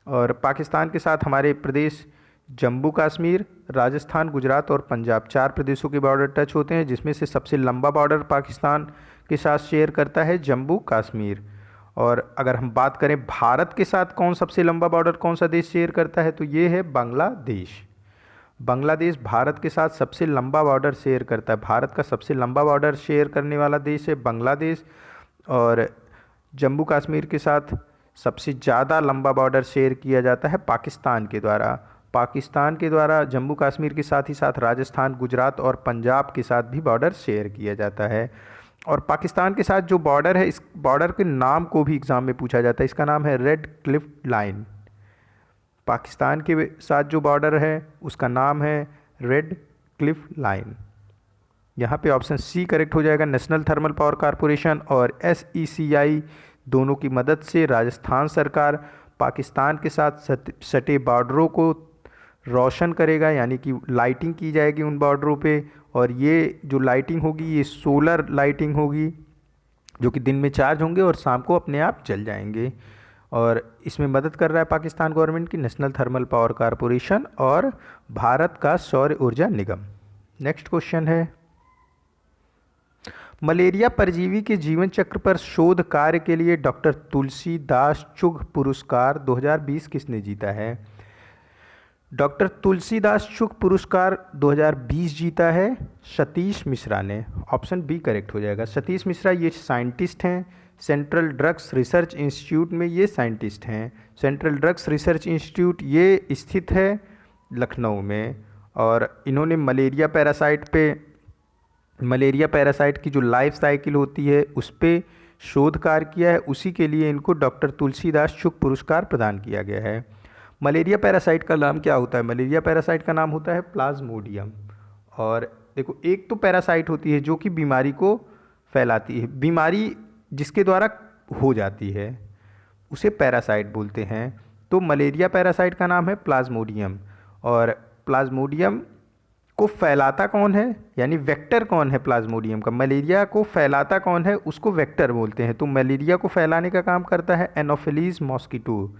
और पाकिस्तान के साथ हमारे प्रदेश जम्मू कश्मीर, राजस्थान, गुजरात और पंजाब 4 प्रदेशों के बॉर्डर टच होते हैं, जिसमें से सबसे लंबा बॉर्डर पाकिस्तान के साथ शेयर करता है जम्मू कश्मीर। और अगर हम बात करें भारत के साथ कौन सबसे लंबा बॉर्डर कौन सा देश शेयर करता है, तो ये है बांग्लादेश। बांग्लादेश भारत के साथ सबसे लंबा बॉर्डर शेयर करता है। भारत का सबसे लंबा बॉर्डर शेयर करने वाला देश है बांग्लादेश। और जम्मू कश्मीर के साथ सबसे ज़्यादा लंबा बॉर्डर शेयर किया जाता है पाकिस्तान के द्वारा। पाकिस्तान के द्वारा जम्मू कश्मीर के साथ ही साथ राजस्थान, गुजरात और पंजाब के साथ भी बॉर्डर शेयर किया जाता है। और पाकिस्तान के साथ जो बॉर्डर है, इस बॉर्डर के नाम को भी एग्ज़ाम में पूछा जाता है, इसका नाम है रेड क्लिफ लाइन। पाकिस्तान के साथ जो बॉर्डर है उसका नाम है रेड क्लिफ लाइन। यहाँ पे ऑप्शन सी करेक्ट हो जाएगा, नेशनल थर्मल पावर कॉरपोरेशन और एसईसीआई दोनों की मदद से राजस्थान सरकार पाकिस्तान के साथ सटे बॉर्डरों को रोशन करेगा, यानी कि लाइटिंग की जाएगी उन बॉर्डरों पे। और ये जो लाइटिंग होगी ये सोलर लाइटिंग होगी, जो कि दिन में चार्ज होंगे और शाम को अपने आप जल जाएंगे। और इसमें मदद कर रहा है पाकिस्तान गवर्नमेंट की नेशनल थर्मल पावर कॉरपोरेशन और भारत का सौर ऊर्जा निगम। नेक्स्ट क्वेश्चन है, मलेरिया परजीवी के जीवन चक्र पर शोध कार्य के लिए डॉक्टर तुलसीदास चुघ पुरस्कार 2020 किसने जीता है? डॉक्टर तुलसीदास चुघ पुरस्कार 2020 जीता है सतीश मिश्रा ने। ऑप्शन बी करेक्ट हो जाएगा। सतीश मिश्रा ये साइंटिस्ट हैं, सेंट्रल ड्रग्स रिसर्च इंस्टीट्यूट में ये साइंटिस्ट हैं। सेंट्रल ड्रग्स रिसर्च इंस्टीट्यूट ये स्थित है लखनऊ में। और इन्होंने मलेरिया पैरासाइट की जो लाइफ साइकिल होती है उस पर शोध कार्य किया है, उसी के लिए इनको डॉक्टर तुलसीदास चुघ पुरस्कार प्रदान किया गया है। मलेरिया पैरासाइट का नाम क्या होता है? मलेरिया पैरासाइट का नाम होता है प्लाज्मोडियम। और देखो, एक तो पैरासाइट होती है जो कि बीमारी को फैलाती है, बीमारी जिसके द्वारा हो जाती है उसे पैरासाइट बोलते हैं। तो मलेरिया पैरासाइट का नाम है प्लाज्मोडियम। और प्लाज्मोडियम को फैलाता कौन है, यानी वेक्टर कौन है प्लाज्मोडियम का? मलेरिया को फैलाता कौन है, उसको वेक्टर बोलते हैं। तो मलेरिया को फैलाने का काम करता है anopheles mosquito.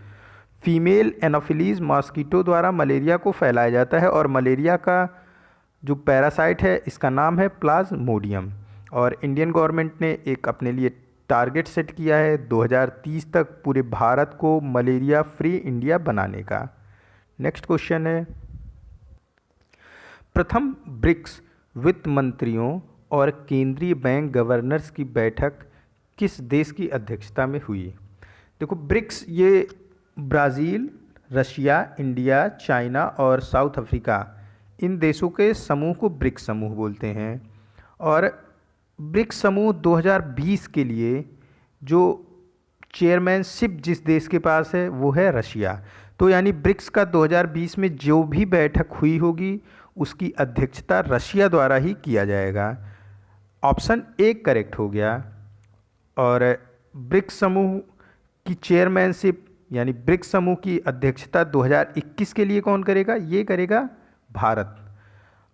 Female anopheles mosquito द्वारा मलेरिया को फैलाया जाता है। और मलेरिया का जो पैरासाइट है इसका नाम है प्लाज्मोडियम। और इंडियन गवर्नमेंट ने एक अपने लिए टारगेट सेट किया है 2030 तक पूरे भारत को मलेरिया फ्री इंडिया बनाने का। नेक्स्ट क्वेश्चन है, प्रथम ब्रिक्स वित्त मंत्रियों और केंद्रीय बैंक गवर्नर्स की बैठक किस देश की अध्यक्षता में हुई? देखो, ब्रिक्स ये ब्राज़ील, रशिया, इंडिया, चाइना और साउथ अफ्रीका, इन देशों के समूह को ब्रिक्स समूह बोलते हैं। और ब्रिक्स समूह 2020 के लिए जो चेयरमैनशिप जिस देश के पास है वो है रशिया। तो यानी ब्रिक्स का 2020 में जो भी बैठक हुई होगी उसकी अध्यक्षता रशिया द्वारा ही किया जाएगा। ऑप्शन ए करेक्ट हो गया। और ब्रिक्स समूह की चेयरमैनशिप यानी ब्रिक्स समूह की अध्यक्षता 2021 के लिए कौन करेगा? ये करेगा भारत।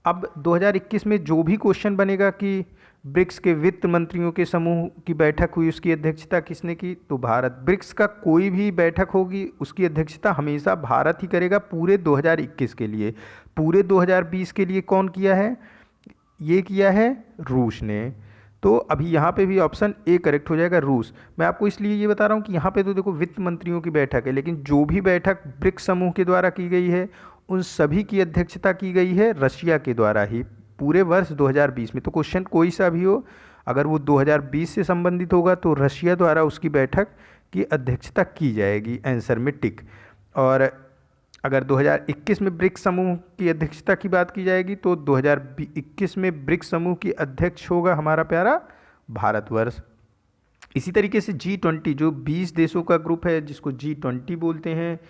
अब 2021 में जो भी क्वेश्चन बनेगा कि ब्रिक्स के वित्त मंत्रियों के समूह की बैठक हुई, उसकी अध्यक्षता किसने की? तो भारत। ब्रिक्स का कोई भी बैठक होगी उसकी अध्यक्षता हमेशा भारत ही करेगा पूरे 2021 के लिए। पूरे 2020 के लिए कौन किया है? ये किया है रूस ने। तो अभी यहाँ पे भी ऑप्शन ए करेक्ट हो जाएगा, रूस। मैं आपको इसलिए ये बता रहा हूँ कि यहाँ पे तो देखो वित्त मंत्रियों की बैठक है, लेकिन जो भी बैठक ब्रिक्स समूह के द्वारा की गई है उन सभी की अध्यक्षता की गई है रशिया के द्वारा ही पूरे वर्ष 2020 में। तो क्वेश्चन कोई सा भी हो, अगर वो 2020 से संबंधित होगा तो रशिया द्वारा उसकी बैठक की अध्यक्षता की जाएगी, आंसर में टिक। और अगर 2021 में ब्रिक्स समूह की अध्यक्षता की बात की जाएगी तो 2021 में ब्रिक्स समूह की अध्यक्ष होगा हमारा प्यारा भारतवर्ष। इसी तरीके से G20 जो 20 देशों का ग्रुप है जिसको G20 बोलते हैं,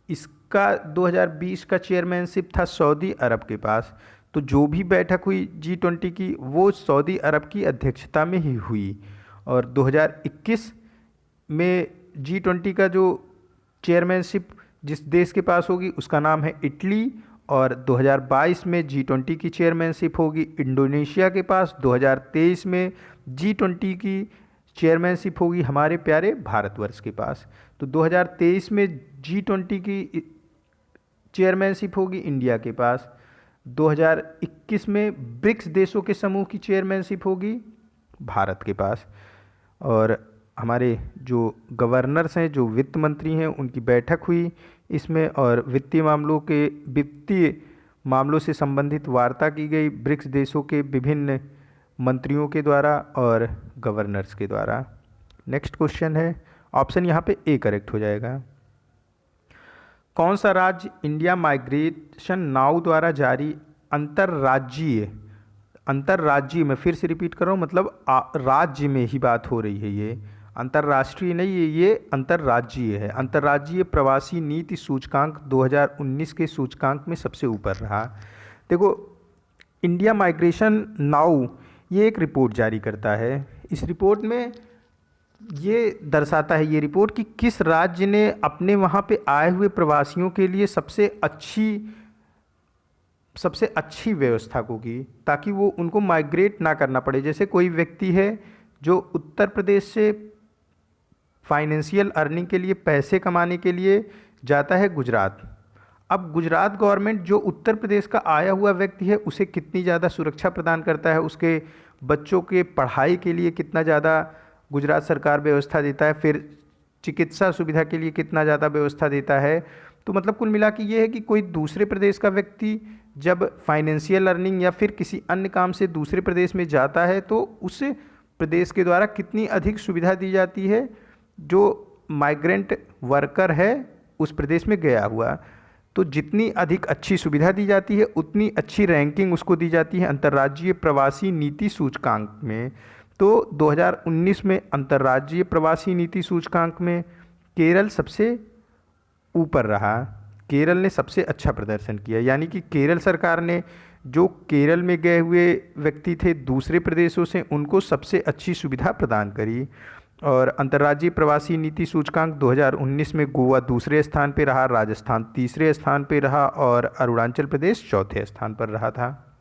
इसका 2020 का चेयरमैनशिप था सऊदी अरब के पास। तो जो भी बैठक हुई G20 की वो सऊदी अरब की अध्यक्षता में ही हुई। और 2021 में G20 का जो चेयरमैनशिप जिस देश के पास होगी उसका नाम है इटली। और 2022 में G20 की चेयरमैनशिप होगी इंडोनेशिया के पास। 2023 में G20 की चेयरमैनशिप होगी हमारे प्यारे भारतवर्ष के पास। तो 2023 में G20 की चेयरमैनशिप होगी इंडिया के पास। 2021 में ब्रिक्स देशों के समूह की चेयरमैनशिप होगी भारत के पास। और हमारे जो गवर्नर्स हैं, जो वित्त मंत्री हैं, उनकी बैठक हुई इसमें और वित्तीय मामलों से संबंधित वार्ता की गई ब्रिक्स देशों के विभिन्न मंत्रियों के द्वारा और गवर्नर्स के द्वारा। नेक्स्ट क्वेश्चन है, ऑप्शन यहाँ पे ए करेक्ट हो जाएगा। कौन सा राज्य इंडिया माइग्रेशन नाउ द्वारा जारी अंतर्राज्यीय मैं फिर से रिपीट कर रहा हूँ, मतलब राज्य में ही बात हो रही है, ये अंतर्राष्ट्रीय नहीं है, ये अंतर्राज्यीय है। अंतर्राज्यीय प्रवासी नीति सूचकांक 2019 के सूचकांक में सबसे ऊपर रहा। देखो इंडिया माइग्रेशन नाउ ये एक रिपोर्ट जारी करता है। इस रिपोर्ट में ये दर्शाता है ये रिपोर्ट कि किस राज्य ने अपने वहाँ पे आए हुए प्रवासियों के लिए सबसे अच्छी व्यवस्था को की ताकि वो उनको माइग्रेट ना करना पड़े। जैसे कोई व्यक्ति है जो उत्तर प्रदेश से फाइनेंशियल अर्निंग के लिए, पैसे कमाने के लिए जाता है गुजरात। अब गुजरात गवर्नमेंट जो उत्तर प्रदेश का आया हुआ व्यक्ति है उसे कितनी ज़्यादा सुरक्षा प्रदान करता है, उसके बच्चों के पढ़ाई के लिए कितना ज़्यादा गुजरात सरकार व्यवस्था देता है, फिर चिकित्सा सुविधा के लिए कितना ज़्यादा व्यवस्था देता है। तो मतलब कुल मिला के ये है कि कोई दूसरे प्रदेश का व्यक्ति जब फाइनेंशियल अर्निंग या फिर किसी अन्य काम से दूसरे प्रदेश में जाता है तो उस प्रदेश के द्वारा कितनी अधिक सुविधा दी जाती है जो माइग्रेंट वर्कर है उस प्रदेश में गया हुआ। तो जितनी अधिक अच्छी सुविधा दी जाती है उतनी अच्छी रैंकिंग उसको दी जाती है अंतर्राज्यीय प्रवासी नीति सूचकांक में। तो 2019 में अंतर्राज्यीय प्रवासी नीति सूचकांक में केरल सबसे ऊपर रहा। केरल ने सबसे अच्छा प्रदर्शन किया, यानी कि केरल सरकार ने जो केरल में गए हुए व्यक्ति थे दूसरे प्रदेशों से उनको सबसे अच्छी सुविधा प्रदान करी। और अंतर्राज्यीय प्रवासी नीति सूचकांक 2019 में गोवा दूसरे स्थान पर रहा, राजस्थान तीसरे स्थान पर रहा और अरुणाचल प्रदेश चौथे स्थान पर रहा था।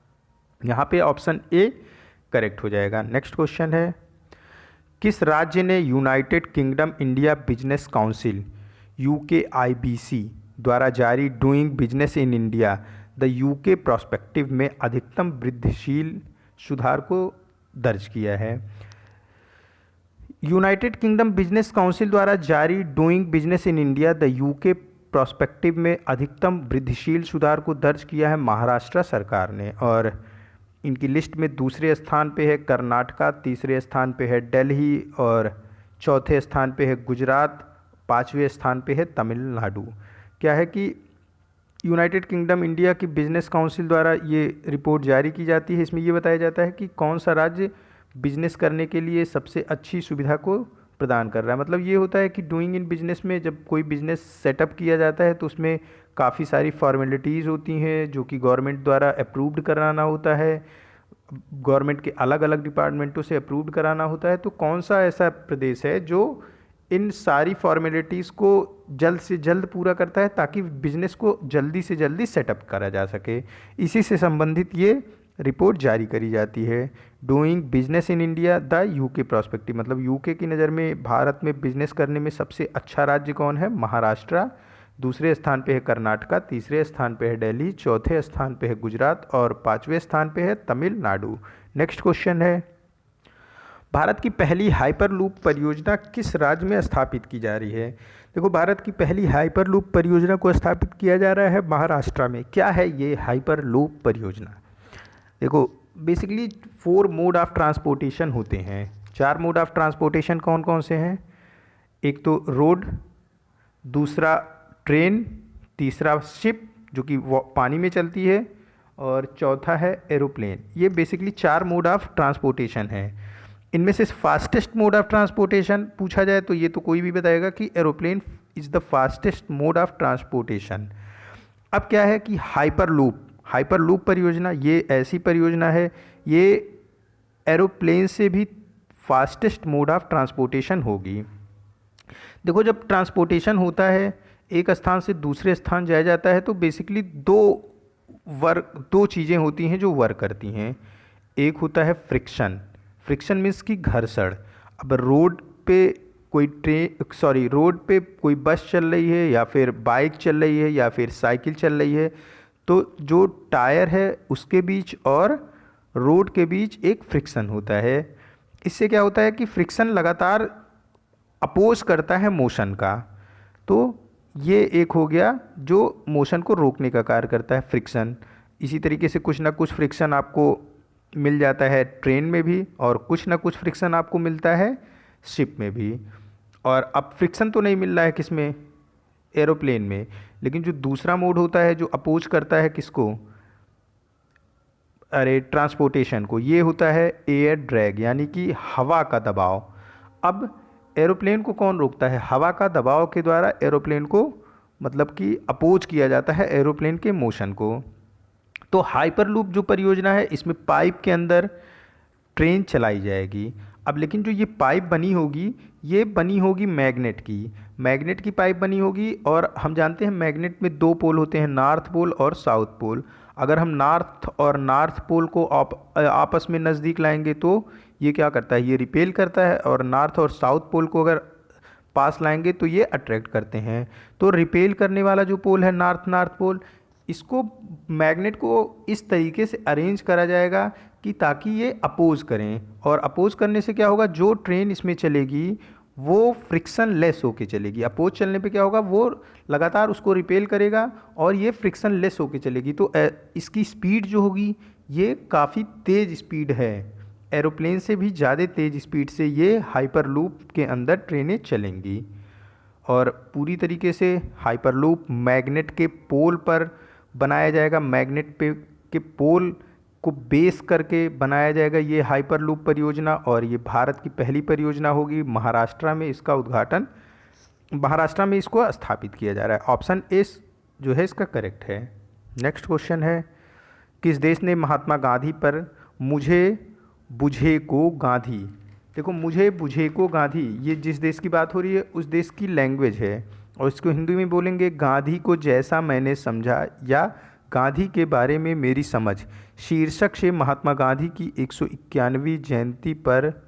यहाँ पे ऑप्शन ए करेक्ट हो जाएगा। नेक्स्ट क्वेश्चन है, किस राज्य ने United kingdom India business council UKIBC द्वारा जारी doing business in India the UK prospective में अधिकतम वृद्धिशील सुधार को दर्ज किया है? यूनाइटेड किंगडम बिजनेस काउंसिल द्वारा जारी doing business in India the UK prospective में अधिकतम वृद्धिशील सुधार को दर्ज किया है महाराष्ट्र सरकार ने। और इनकी लिस्ट में दूसरे स्थान पे है कर्नाटका, तीसरे स्थान पे है दिल्ली और चौथे स्थान पे है गुजरात, पाँचवें स्थान पे है तमिलनाडु। क्या है कि यूनाइटेड किंगडम इंडिया की बिजनेस काउंसिल द्वारा ये रिपोर्ट जारी की जाती है। इसमें ये बताया जाता है कि कौन सा राज्य बिजनेस करने के लिए सबसे अच्छी सुविधा को प्रदान कर रहा है। मतलब ये होता है कि डूइंग इन बिजनेस में जब कोई बिजनेस सेटअप किया जाता है तो उसमें काफ़ी सारी फॉर्मेलिटीज़ होती हैं जो कि गवर्नमेंट द्वारा अप्रूव्ड कराना होता है। गवर्नमेंट के अलग अलग डिपार्टमेंटों से अप्रूव्ड कराना होता है, तो कौन सा ऐसा प्रदेश है जो इन सारी फॉर्मेलिटीज़ को जल्द से जल्द पूरा करता है ताकि बिजनेस को जल्दी से जल्दी सेटअप करा जा सके। इसी से संबंधित ये रिपोर्ट जारी करी जाती है। Doing business in India the UK prospective, मतलब यूके की नज़र में भारत में बिजनेस करने में सबसे अच्छा राज्य कौन है? महाराष्ट्र। दूसरे स्थान पे है कर्नाटका, तीसरे स्थान पे है दिल्ली, चौथे स्थान पे है गुजरात और पांचवें स्थान पे है तमिलनाडु। नेक्स्ट क्वेश्चन है, भारत की पहली हाइपरलूप परियोजना किस राज्य में स्थापित की जा रही है? देखो, भारत की पहली हाइपरलूप परियोजना को स्थापित किया जा रहा है महाराष्ट्र में। क्या है ये हाइपरलूप परियोजना? देखो, बेसिकली 4 मोड ऑफ ट्रांसपोर्टेशन होते हैं। 4 मोड ऑफ ट्रांसपोर्टेशन कौन कौन से हैं? एक तो रोड, दूसरा ट्रेन, तीसरा शिप जो कि पानी में चलती है, और चौथा है एरोप्लेन। ये बेसिकली 4 मोड ऑफ ट्रांसपोर्टेशन है। इनमें से फास्टेस्ट मोड ऑफ ट्रांसपोर्टेशन पूछा जाए तो ये तो कोई भी बताएगा कि aeroplane is the fastest mode of transportation. अब क्या है कि हाइपरलूप परियोजना ये ऐसी परियोजना है, ये एरोप्लेन से भी फास्टेस्ट मोड ऑफ ट्रांसपोर्टेशन होगी। देखो, जब ट्रांसपोर्टेशन होता है, एक स्थान से दूसरे स्थान जाया जाता है, तो बेसिकली दो चीज़ें होती हैं जो वर्क करती हैं। एक होता है फ्रिक्शन मीन्स की घर्षण। अब रोड पे कोई बस चल रही है या फिर बाइक चल रही है या फिर साइकिल चल रही है, तो जो टायर है उसके बीच और रोड के बीच एक फ्रिक्शन होता है। इससे क्या होता है कि फ्रिक्शन लगातार अपोज करता है मोशन का, तो ये एक हो गया जो मोशन को रोकने का कार्य करता है, फ्रिक्शन। इसी तरीके से कुछ ना कुछ फ्रिक्शन आपको मिल जाता है ट्रेन में भी, और कुछ ना कुछ फ्रिक्शन आपको मिलता है शिप में भी। और अब फ्रिक्शन तो नहीं मिल रहा है किसमें? एरोप्लेन में। लेकिन जो दूसरा मोड होता है जो अपोज करता है किसको? ट्रांसपोर्टेशन को, ये होता है एयर ड्रैग, यानी कि हवा का दबाव। अब एरोप्लेन को कौन रोकता है? हवा का दबाव के द्वारा एरोप्लेन को मतलब कि अपोज किया जाता है एरोप्लेन के मोशन को। तो हाइपरलूप जो परियोजना है, इसमें पाइप के अंदर ट्रेन चलाई जाएगी। अब लेकिन जो ये पाइप बनी होगी, ये बनी होगी मैग्नेट की पाइप बनी होगी। और हम जानते हैं मैग्नेट में 2 पोल होते हैं, नॉर्थ पोल और साउथ पोल। अगर हम नॉर्थ पोल को आपस में नज़दीक लाएंगे तो ये क्या करता है? ये रिपेल करता है। और नॉर्थ और साउथ पोल को अगर पास लाएंगे तो ये अट्रैक्ट करते हैं। तो रिपेल करने वाला जो पोल है नॉर्थ पोल, इसको मैग्नेट को इस तरीके से अरेंज करा जाएगा कि ताकि ये अपोज करें। और अपोज करने से क्या होगा? जो ट्रेन इसमें चलेगी वो फ्रिक्शन लेस होके चलेगी। अपोज चलने पे क्या होगा? वो लगातार उसको रिपेल करेगा और ये फ्रिक्शन लेस होके चलेगी। तो इसकी स्पीड जो होगी ये काफ़ी तेज़ स्पीड है, एरोप्लेन से भी ज़्यादा तेज़ स्पीड से ये हाइपरलूप के अंदर ट्रेनें चलेंगी। और पूरी तरीके से हाइपरलूप मैग्नेट के पोल पर बनाया जाएगा, मैग्नेट पे के पोल को बेस करके बनाया जाएगा ये हाइपरलूप परियोजना। और ये भारत की पहली परियोजना होगी। महाराष्ट्र में इसको स्थापित किया जा रहा है। ऑप्शन ए जो है इसका करेक्ट है। नेक्स्ट क्वेश्चन है, किस देश ने महात्मा गांधी पर मुझे बुझे को गांधी? देखो, मुझे बुझे को गांधी, ये जिस देश की बात हो रही है उस देश की लैंग्वेज है, और इसको हिंदी में बोलेंगे गांधी को जैसा मैंने समझा, या गांधी के बारे में मेरी समझ, शीर्षक से महात्मा गांधी की 191वीं जयंती पर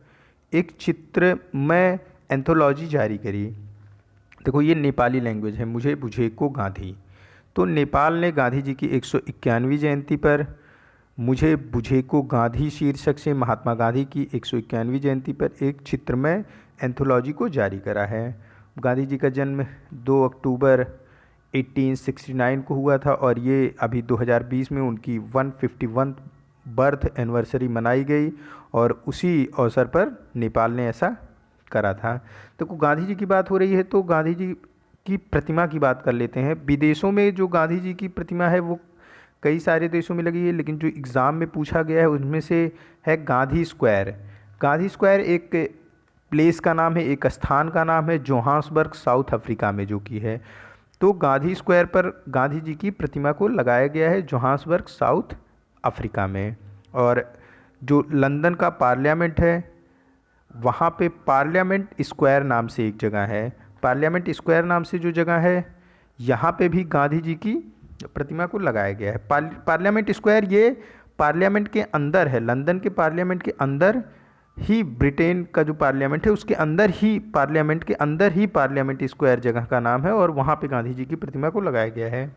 एक चित्रमय एंथोलॉजी जारी करी। देखो, ये नेपाली लैंग्वेज है, मुझे बुझे को गांधी। तो नेपाल ने गांधी जी की 191वीं जयंती पर मुझे बुझे को गांधी शीर्षक से महात्मा गांधी की 191वीं जयंती पर एक चित्रमय एंथोलॉजी को जारी करा है। गांधी जी का जन्म 2 अक्टूबर 1869 को हुआ था, और ये अभी 2020 में उनकी 151 बर्थ एनिवर्सरी मनाई गई, और उसी अवसर पर नेपाल ने ऐसा करा था। तो गांधी जी की बात हो रही है तो गांधी जी की प्रतिमा की बात कर लेते हैं। विदेशों में जो गांधी जी की प्रतिमा है वो कई सारे देशों में लगी है, लेकिन जो एग्ज़ाम में पूछा गया है उनमें से है गांधी स्क्वायर। गांधी स्क्वायर एक प्लेस का नाम है, एक स्थान का नाम है जोहान्सबर्ग साउथ अफ्रीका में जो कि है। तो गांधी स्क्वायर पर गांधी जी की प्रतिमा को लगाया गया है जोहान्सबर्ग साउथ अफ्रीका में। और जो लंदन का पार्लियामेंट है वहाँ पे पार्लियामेंट स्क्वायर नाम से एक जगह है, पार्लियामेंट स्क्वायर नाम से जो जगह है यहाँ पे भी गांधी जी की प्रतिमा को लगाया गया है। पार्लियामेंट स्क्वायर ये पार्लियामेंट के अंदर है, लंदन के पार्लियामेंट के अंदर ही, ब्रिटेन का जो पार्लियामेंट है उसके अंदर ही, पार्लियामेंट के अंदर ही पार्लियामेंट स्क्वायर जगह का नाम है और वहाँ पे गांधी जी की प्रतिमा को लगाया गया है।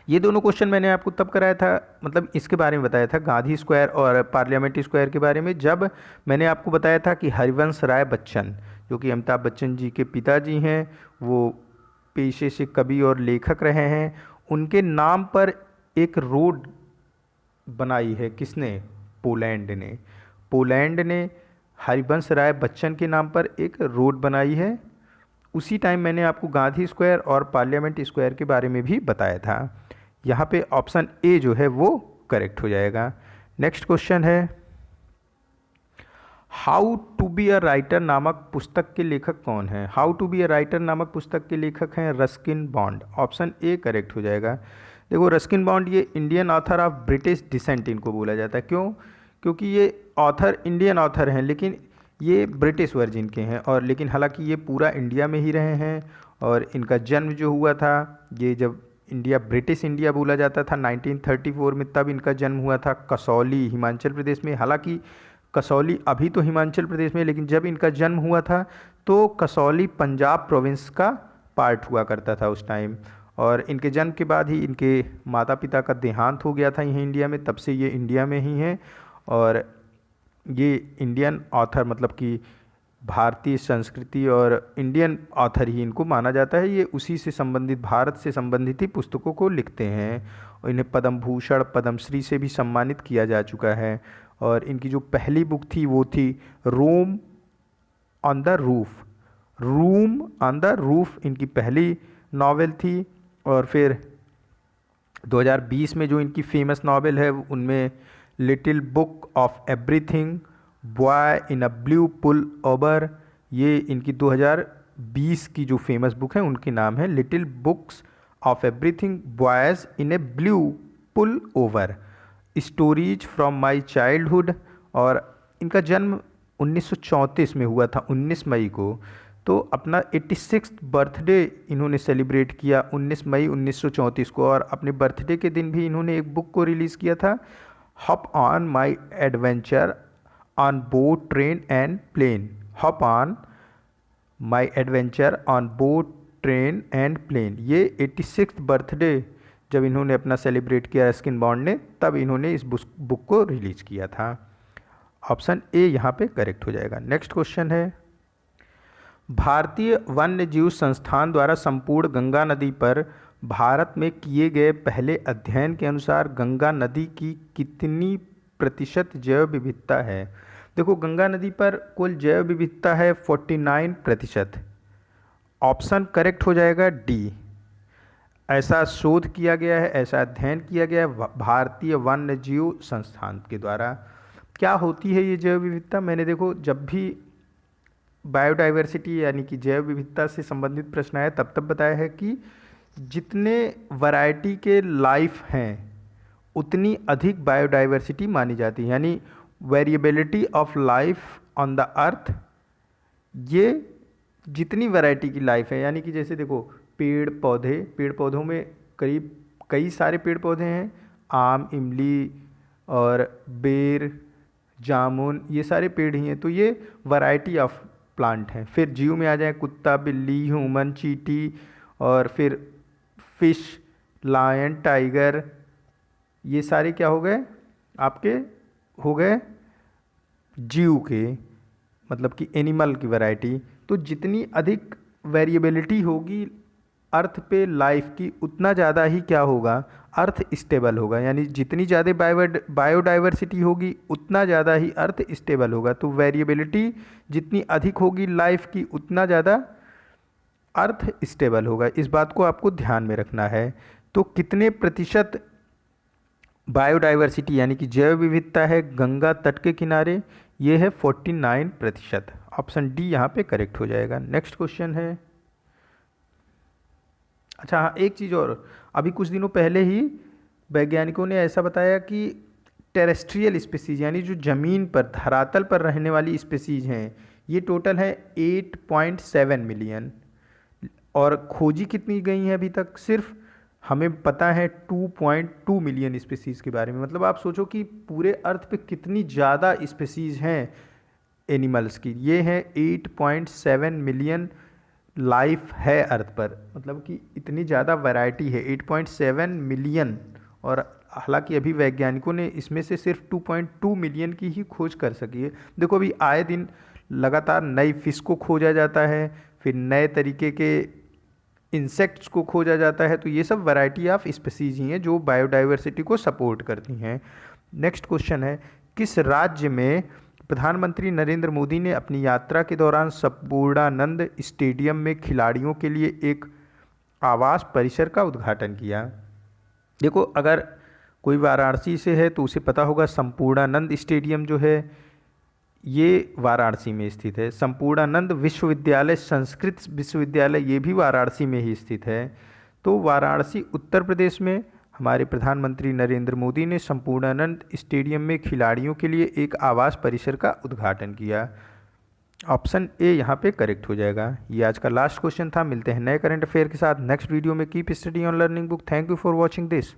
ये दोनों क्वेश्चन मैंने आपको तब कराया था, मतलब इसके बारे में बताया था, गांधी स्क्वायर और पार्लियामेंट स्क्वायर के बारे में, जब मैंने आपको बताया था कि हरिवंश राय बच्चन जो कि अमिताभ बच्चन जी के पिताजी हैं, वो पेशे से कवि और लेखक रहे हैं, उनके नाम पर एक रोड बनाई है। किसने? पोलैंड ने। पोलैंड ने हरिवंश राय बच्चन के नाम पर एक रोड बनाई है। उसी टाइम मैंने आपको गांधी स्क्वायर और पार्लियामेंट स्क्वायर के बारे में भी बताया था। यहाँ पे ऑप्शन ए जो है वो करेक्ट हो जाएगा। नेक्स्ट क्वेश्चन है, how to be a writer नामक पुस्तक के लेखक कौन है? How to be a writer नामक पुस्तक के लेखक हैं Ruskin Bond. Option A correct हो जाएगा। देखो रस्किन बॉन्ड ये Indian author of British descent इनको बोला जाता है। क्यों? क्योंकि ये ऑथर इंडियन ऑथर हैं लेकिन ये ब्रिटिश वर्जिन के हैं, और लेकिन हालांकि ये पूरा इंडिया में ही रहे हैं। और इनका जन्म जो हुआ था, ये जब इंडिया ब्रिटिश इंडिया बोला जाता था 1934 में, तब इनका जन्म हुआ था कसौली हिमाचल प्रदेश में। हालांकि कसौली अभी तो हिमाचल प्रदेश में, लेकिन जब इनका जन्म हुआ था तो कसौली पंजाब प्रोविंस का पार्ट हुआ करता था उस टाइम। और इनके जन्म के बाद ही इनके माता पिता का देहांत हो गया था यहीं इंडिया में, तब से ये इंडिया में ही हैं। और ये इंडियन ऑथर, मतलब कि भारतीय संस्कृति और इंडियन ऑथर ही इनको माना जाता है। ये उसी से संबंधित, भारत से संबंधित ही पुस्तकों को लिखते हैं और इन्हें पद्म भूषण पद्मश्री से भी सम्मानित किया जा चुका है। और इनकी जो पहली बुक थी वो थी room on the roof. Room on the roof इनकी पहली नावल थी। और फिर 2020 में जो इनकी फेमस नावल है उनमें little book of everything, boy in a blue pullover, ये इनकी 2020 की जो फेमस बुक है उनकी नाम है little books of everything, boys in a blue pullover, stories from my childhood. और इनका जन्म 1934 में हुआ था 19 मई को। तो अपना 86th बर्थडे इन्होंने सेलिब्रेट किया 19 मई 1934 को। और अपने बर्थडे के दिन भी इन्होंने एक बुक को रिलीज़ किया था, hop on my adventure on boat train and plane. Hop on my adventure on boat train and plane, ये 86th बर्थडे जब इन्होंने अपना सेलिब्रेट किया रस्किन बॉन्ड ने, तब इन्होंने इस बुक को रिलीज़ किया था। ऑप्शन ए यहाँ पे करेक्ट हो जाएगा। नेक्स्ट क्वेश्चन है, भारतीय वन्य जीव संस्थान द्वारा संपूर्ण गंगा नदी पर भारत में किए गए पहले अध्ययन के अनुसार गंगा नदी की कितनी प्रतिशत जैव विविधता है? देखो गंगा नदी पर कुल जैव विविधता है 49%। ऑप्शन करेक्ट हो जाएगा डी। ऐसा शोध किया गया है, ऐसा अध्ययन किया गया है भारतीय वन्य जीव संस्थान के द्वारा। क्या होती है ये जैव विविधता? मैंने देखो जब भी बायोडाइवर्सिटी यानी कि जैव विविधता से संबंधित प्रश्न आया तब बताया है कि जितने वैरायटी के लाइफ हैं उतनी अधिक बायोडाइवर्सिटी मानी जाती है, यानी variability of life on the earth. ये जितनी वैरायटी की लाइफ है, यानी कि जैसे देखो पेड़ पौधों में करीब कई सारे पेड़ पौधे हैं, आम, इमली और बेर, जामुन, ये सारे पेड़ ही हैं। तो ये वैरायटी ऑफ प्लांट हैं। फिर जीव में आ जाए कुत्ता, बिल्ली, ह्यूमन, चींटी, और फिर फिश, लायन, टाइगर, ये सारे क्या हो गए आपके, हो गए जीव के, मतलब कि एनिमल की वैरायटी। तो जितनी अधिक वेरिएबिलिटी होगी अर्थ पे लाइफ की, उतना ज़्यादा ही क्या होगा, अर्थ स्टेबल होगा। यानी जितनी ज़्यादा बायोडाइवर्सिटी होगी उतना ज़्यादा ही अर्थ स्टेबल होगा। तो वेरिएबिलिटी जितनी अधिक होगी लाइफ की उतना ज़्यादा अर्थ स्टेबल होगा। इस बात को आपको ध्यान में रखना है। तो कितने प्रतिशत बायोडाइवर्सिटी यानी कि जैव विविधता है गंगा तट के किनारे? ये है 49%। ऑप्शन डी यहाँ पे करेक्ट हो जाएगा। नेक्स्ट क्वेश्चन है, अच्छा हाँ एक चीज़ और, अभी कुछ दिनों पहले ही वैज्ञानिकों ने ऐसा बताया कि टेरेस्ट्रियल स्पीसीज यानी जो ज़मीन पर धरातल पर रहने वाली स्पीसीज हैं, ये टोटल है 8.7 मिलियन। और खोजी कितनी गई हैं अभी तक? सिर्फ हमें पता है 2.2 मिलियन स्पीसीज़ के बारे में। मतलब आप सोचो कि पूरे अर्थ पे कितनी ज़्यादा स्पीसीज़ हैं एनिमल्स की। ये है 8.7 मिलियन लाइफ है अर्थ पर, मतलब कि इतनी ज़्यादा वैरायटी है 8.7 मिलियन। और हालांकि अभी वैज्ञानिकों ने इसमें से सिर्फ 2.2 मिलियन की ही खोज कर सकी है। देखो अभी आए दिन लगातार नई फिश को खोजा जाता है, फिर नए तरीके के इंसेक्ट्स को खोजा जाता है। तो ये सब वैरायटी ऑफ स्पीसीज ही हैं जो बायोडाइवर्सिटी को सपोर्ट करती हैं। नेक्स्ट क्वेश्चन है, किस राज्य में प्रधानमंत्री नरेंद्र मोदी ने अपनी यात्रा के दौरान संपूर्णानंद स्टेडियम में खिलाड़ियों के लिए एक आवास परिसर का उद्घाटन किया? देखो अगर कोई वाराणसी से है तो उसे पता होगा संपूर्णानंद स्टेडियम जो है ये वाराणसी में स्थित है। संपूर्णानंद विश्वविद्यालय, संस्कृत विश्वविद्यालय, ये भी वाराणसी में ही स्थित है। तो वाराणसी उत्तर प्रदेश में हमारे प्रधानमंत्री नरेंद्र मोदी ने संपूर्णानंद स्टेडियम में खिलाड़ियों के लिए एक आवास परिसर का उद्घाटन किया। ऑप्शन ए यहाँ पे करेक्ट हो जाएगा। ये आज का लास्ट क्वेश्चन था। मिलते हैं नए करंट अफेयर के साथ नेक्स्ट वीडियो में। Keep study on learning book. Thank you for watching this.